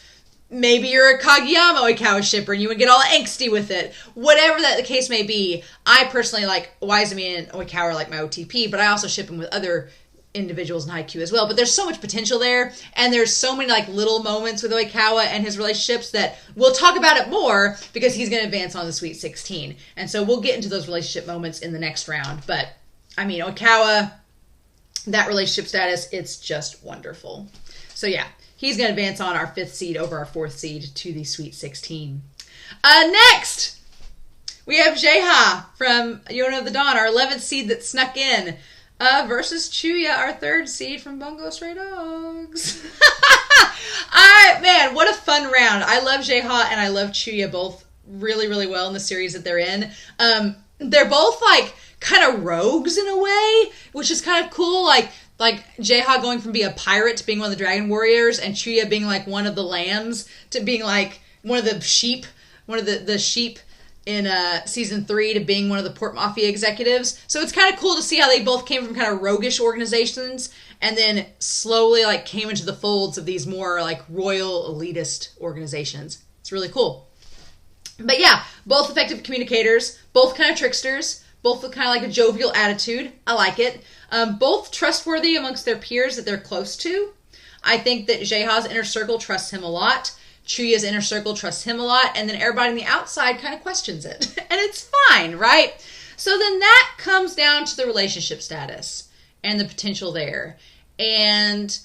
maybe you're a Kageyama Oikawa shipper and you would get all angsty with it. Whatever that the case may be, I personally like Waizumi and Oikawa are like my OTP, but I also ship them with other individuals in Haikyuu as well. But there's so much potential there, and there's so many like little moments with Oikawa and his relationships that we'll talk about it more because he's going to advance on the Sweet 16. And so we'll get into those relationship moments in the next round. But I mean, Oikawa, that relationship status, it's just wonderful. So yeah, he's going to advance on our 5th seed over our 4th seed to the Sweet 16. Next, we have Jeha from Yona of the Dawn, our 11th seed that snuck in, versus Chuya, our 3rd seed from Bungo Stray Dogs. Man, what a fun round. I love Jeha and I love Chuya both really, really well in the series that they're in. They're both like kind of rogues in a way, which is kind of cool. Like Jeha going from being a pirate to being one of the Dragon Warriors, and Chuya being like one of the lambs to being like one of the sheep, one of the sheep in season 3 to being one of the Port Mafia executives. So it's kind of cool to see how they both came from kind of roguish organizations and then slowly like came into the folds of these more like royal elitist organizations. It's really cool. But yeah, both effective communicators, both kind of tricksters, both with kind of like a jovial attitude. I like it. Both trustworthy amongst their peers that they're close to. I think that Jeha's inner circle trusts him a lot. Chuya's inner circle trusts him a lot. And then everybody on the outside kind of questions it. And it's fine, right? So then that comes down to the relationship status and the potential there. And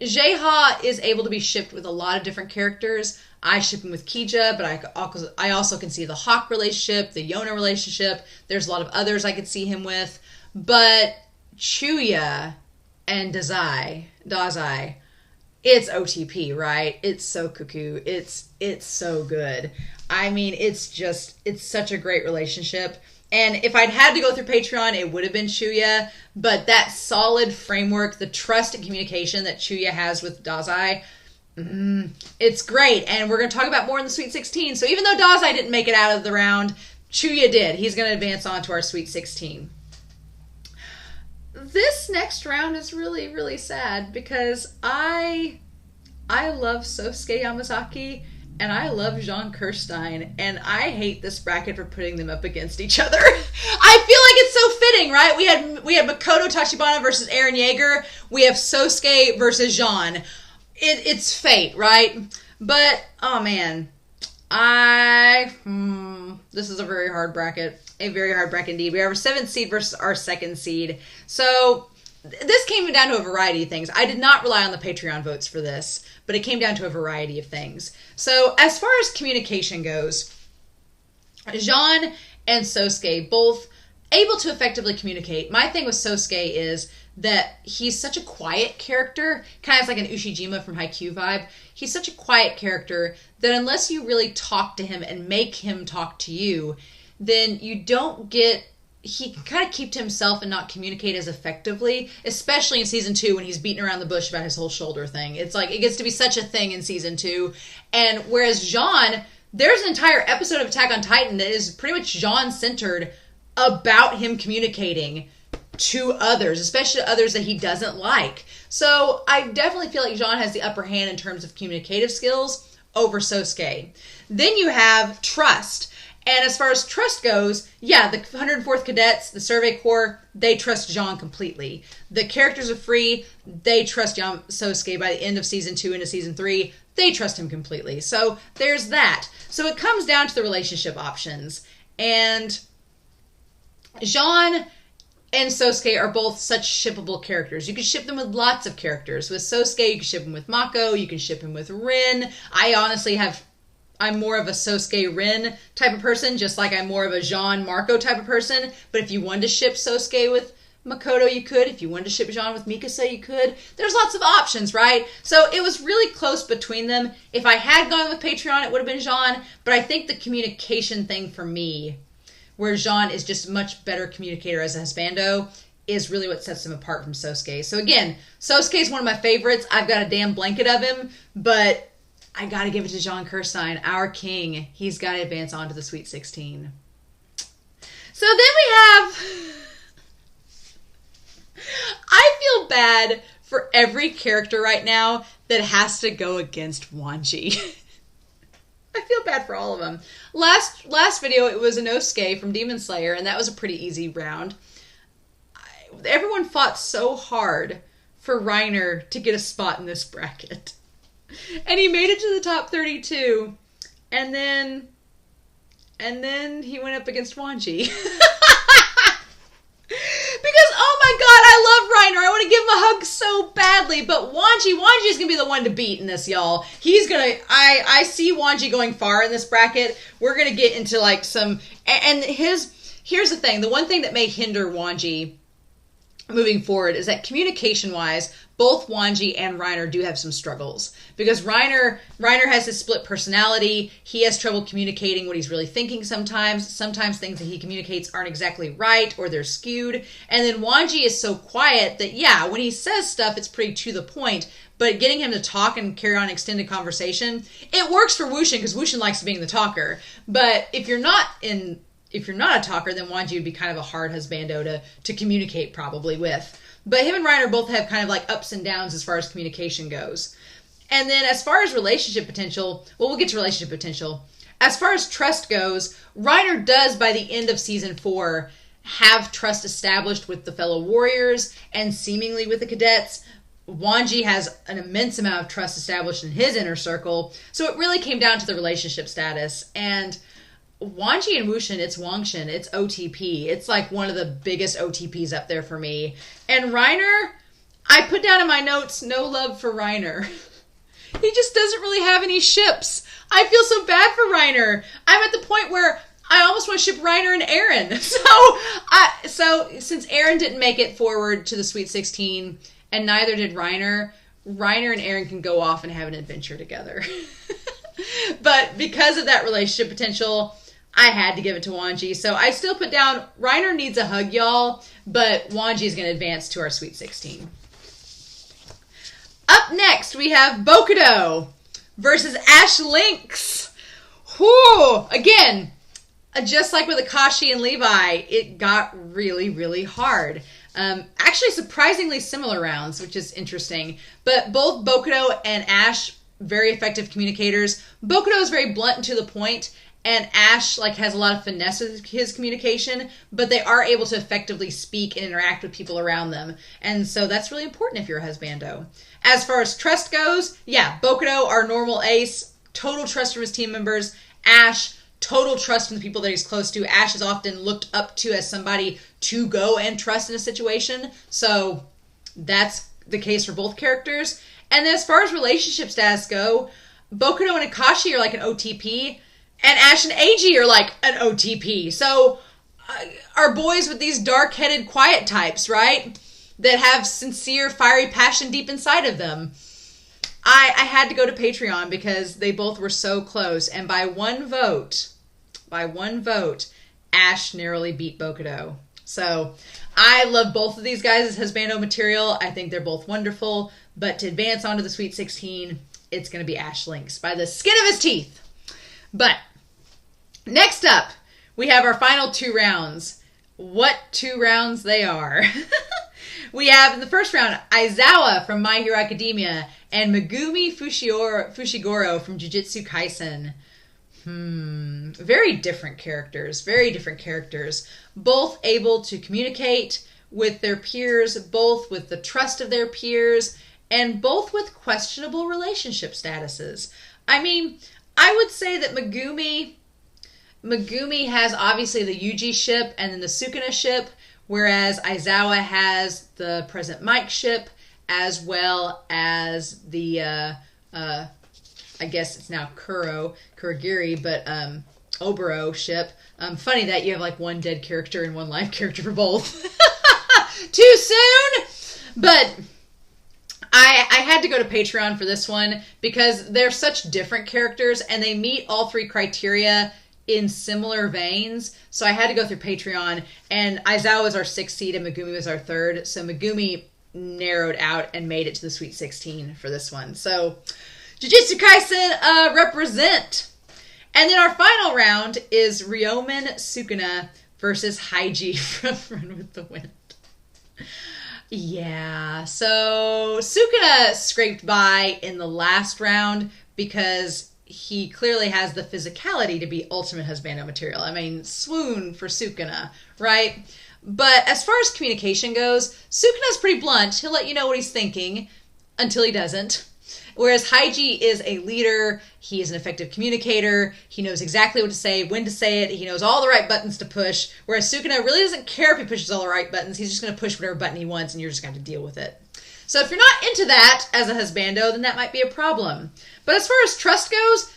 Jeha is able to be shipped with a lot of different characters. I ship him with Kija, but I also can see the Hawk relationship, the Yona relationship. There's a lot of others I could see him with. But Chuya and Dazai, it's OTP, right? It's so cuckoo. It's so good. I mean, it's such a great relationship. And if I'd had to go through Patreon, it would have been Chuya. But that solid framework, the trust and communication that Chuya has with Dazai, it's great. And we're going to talk about more in the Sweet 16. So even though Dazai didn't make it out of the round, Chuya did. He's going to advance on to our Sweet 16. This next round is really, really sad because I love Sosuke Yamazaki and I love Jean Kirstein, and I hate this bracket for putting them up against each other. I feel like it's so fitting, right? We had Makoto Tachibana versus Eren Yeager. We have Sosuke versus Jean. it's fate, right? But, oh man, this is a very hard bracket. A very hard bracket indeed. We have our 7th seed versus our 2nd seed. So this came down to a variety of things. I did not rely on the Patreon votes for this, but it came down to a variety of things. So as far as communication goes, Jean and Sosuke both able to effectively communicate. My thing with Sosuke is that he's such a quiet character, kind of like an Ushijima from Haikyuu vibe. He's such a quiet character that unless you really talk to him and make him talk to you, then you don't get... He can kind of keep to himself and not communicate as effectively, especially in season 2 when he's beating around the bush about his whole shoulder thing. It's like, it gets to be such a thing in season 2. And whereas Jean, there's an entire episode of Attack on Titan that is pretty much Jean-centered about him communicating to others, especially others that he doesn't like. So I definitely feel like Jean has the upper hand in terms of communicative skills over Sosuke. Then you have trust. And as far as trust goes, yeah, the 104th Cadets, the Survey Corps, they trust Jean completely. The characters are free. They trust Sosuke by the end of season 2 into season 3. They trust him completely. So there's that. So it comes down to the relationship options. And Jean and Sosuke are both such shippable characters. You can ship them with lots of characters. With Sosuke, you can ship him with Mako. You can ship him with Rin. I'm more of a Sosuke Rin type of person, just like I'm more of a Jean Marco type of person. But if you wanted to ship Sosuke with Makoto, you could. If you wanted to ship Jean with Mikasa, you could. There's lots of options, right? So it was really close between them. If I had gone with Patreon, it would have been Jean. But I think the communication thing for me, where Jean is just a much better communicator as a husbando, is really what sets him apart from Sosuke. So again, Sosuke is one of my favorites. I've got a damn blanket of him, but I gotta give it to Jean Kirstein, our king. He's gotta advance on to the Sweet 16. So then we have... I feel bad for every character right now that has to go against Wanji. I feel bad for all of them. Last video, it was Inosuke from Demon Slayer, and that was a pretty easy round. Everyone fought so hard for Reiner to get a spot in this bracket. And he made it to the top 32. And then he went up against Wanji. Because, oh my god, I love Reiner. I want to give him a hug so badly. But Wanji is going to be the one to beat in this, y'all. He's going to... I see Wanji going far in this bracket. We're going to get into, like, some... And here's the thing. The one thing that may hinder Wanji moving forward is that communication-wise, both Wanji and Reiner do have some struggles. Because Reiner has his split personality. He has trouble communicating what he's really thinking sometimes. Sometimes things that he communicates aren't exactly right or they're skewed. And then Wanji is so quiet that, yeah, when he says stuff, it's pretty to the point. But getting him to talk and carry on extended conversation, it works for Wushin because Wushin likes being the talker. But if you're not a talker, then Wanji would be kind of a hard husbando to communicate probably with. But him and Reiner both have kind of like ups and downs as far as communication goes. And then as far as relationship potential, well, we'll get to relationship potential. As far as trust goes, Reiner does, by the end of season 4, have trust established with the fellow warriors and seemingly with the cadets. Wanji has an immense amount of trust established in his inner circle. So it really came down to the relationship status. And Wanji and Wushin, it's Wangshin, it's OTP. It's like one of the biggest OTPs up there for me. And Reiner, I put down in my notes, no love for Reiner. He just doesn't really have any ships. I feel so bad for Reiner. I'm at the point where I almost want to ship Reiner and Eren. So since Eren didn't make it forward to the Sweet 16, and neither did Reiner and Eren can go off and have an adventure together. But because of that relationship potential, I had to give it to Wanji. So I still put down, Reiner needs a hug, y'all, but Wanji is going to advance to our Sweet 16. Up next, we have Bokudo versus Ash Lynx. Whew! Again, just like with Akashi and Levi, it got really, really hard. Actually, surprisingly similar rounds, which is interesting. But both Bokudo and Ash, very effective communicators. Bokudo is very blunt and to the point. and Ash like has a lot of finesse with his communication, but they are able to effectively speak and interact with people around them. And so that's really important if you're a husbando. As far as trust goes, yeah, Bokuto, our normal ace, total trust from his team members. Ash, total trust from the people that he's close to. Ash is often looked up to as somebody to go and trust in a situation. So that's the case for both characters. And as far as relationship status go, Bokuto and Akashi are like an OTP, and Ash and Eiji are like an OTP. So our boys with these dark-headed, quiet types, right? That have sincere, fiery passion deep inside of them. I had to go to Patreon because they both were so close. And by one vote, Ash narrowly beat Bokuto. So I love both of these guys as husbando material. I think they're both wonderful. But to advance on to the Sweet 16, it's going to be Ash Lynx by the skin of his teeth. But next up, we have our final 2 rounds. What 2 rounds they are. We have in the first round, Aizawa from My Hero Academia and Megumi Fushiguro from Jujutsu Kaisen. Very different characters. Both able to communicate with their peers, both with the trust of their peers, and both with questionable relationship statuses. I mean, I would say that Megumi has obviously the Yuji ship and then the Sukuna ship, whereas Aizawa has the Present Mike ship, as well as the, I guess it's now Kurogiri, but Oboro ship. Funny that you have like one dead character and one live character for both. Too soon! But I had to go to Patreon for this one because they're such different characters and they meet all 3 criteria in similar veins. So I had to go through Patreon, and Aizawa was our 6th seed and Megumi was our 3rd. So Megumi narrowed out and made it to the Sweet 16 for this one. So Jujutsu Kaisen represent. And then our final round is Ryomen Sukuna versus Haiji from Run with the Wind. Yeah, so Sukuna scraped by in the last round because he clearly has the physicality to be ultimate husbando material. I mean, swoon for Sukuna, right? But as far as communication goes, Sukuna's pretty blunt. He'll let you know what he's thinking until he doesn't. Whereas Haiji is a leader, he is an effective communicator, he knows exactly what to say, when to say it, he knows all the right buttons to push, whereas Sukuna really doesn't care if he pushes all the right buttons, he's just going to push whatever button he wants and you're just going to have to deal with it. So if you're not into that as a husbando, then that might be a problem. But as far as trust goes,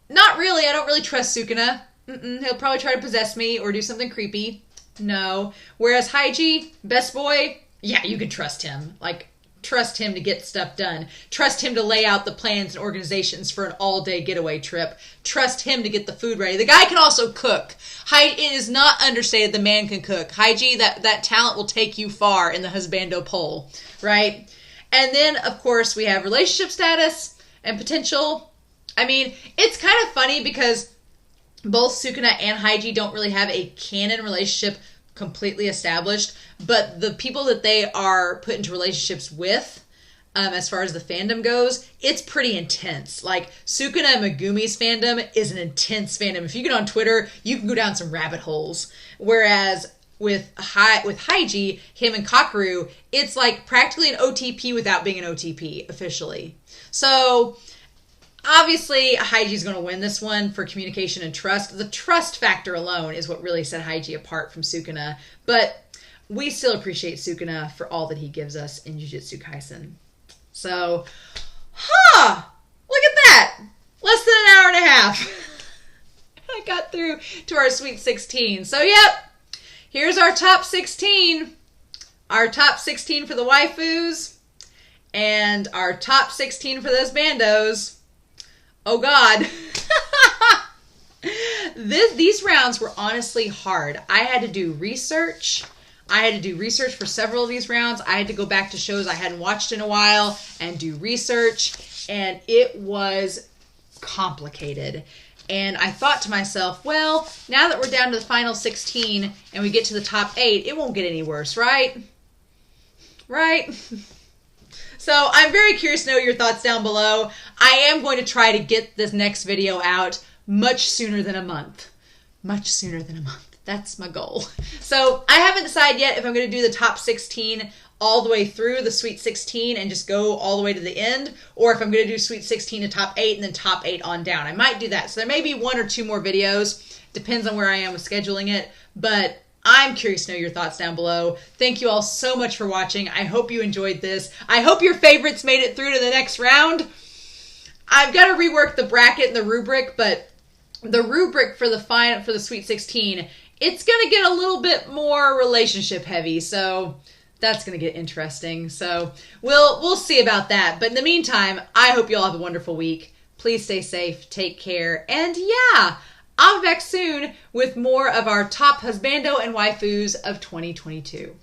not really. I don't really trust Sukuna. He'll probably try to possess me or do something creepy. No. Whereas Haiji, best boy, yeah, you can trust him. Like, trust him to get stuff done. Trust him to lay out the plans and organizations for an all-day getaway trip. Trust him to get the food ready. The guy can also cook. It is not understated the man can cook. Haiji, that talent will take you far in the husbando poll, right? And then, of course, we have relationship status and potential. I mean, it's kind of funny because both Sukuna and Haiji don't really have a canon relationship completely established, but the people that they are put into relationships with, as far as the fandom goes, it's pretty intense. Like, Sukuna and Megumi's fandom is an intense fandom. If you get on Twitter, you can go down some rabbit holes. Whereas with Haiji, him and Kakeru, it's like practically an OTP without being an OTP officially. So obviously, Haiji's going to win this one for communication and trust. The trust factor alone is what really set Haiji apart from Sukuna. But we still appreciate Sukuna for all that he gives us in Jujutsu Kaisen. So, look at that! Less than an hour and a half. I got through to our Sweet 16. So, yep. Here's our top 16. Our top 16 for the waifus. And our top 16 for those bandos. Oh, God. These rounds were honestly hard. I had to do research. For several of these rounds. I had to go back to shows I hadn't watched in a while and do research. And it was complicated. And I thought to myself, well, now that we're down to the final 16 and we get to the top 8, it won't get any worse, right? Right? So I'm very curious to know your thoughts down below. I am going to try to get this next video out much sooner than a month. Much sooner than a month. That's my goal. So I haven't decided yet if I'm going to do the top 16 all the way through the Sweet 16 and just go all the way to the end, or if I'm going to do Sweet 16 to top 8 and then top 8 on down. I might do that. So there may be 1 or 2 more videos. Depends on where I am with scheduling it. But I'm curious to know your thoughts down below. Thank you all so much for watching. I hope you enjoyed this. I hope your favorites made it through to the next round. I've got to rework the bracket and the rubric, but the rubric for the Sweet 16, it's going to get a little bit more relationship heavy. So that's going to get interesting. So we'll see about that. But in the meantime, I hope you all have a wonderful week. Please stay safe, take care, and yeah, I'll be back soon with more of our top husbando and waifus of 2022.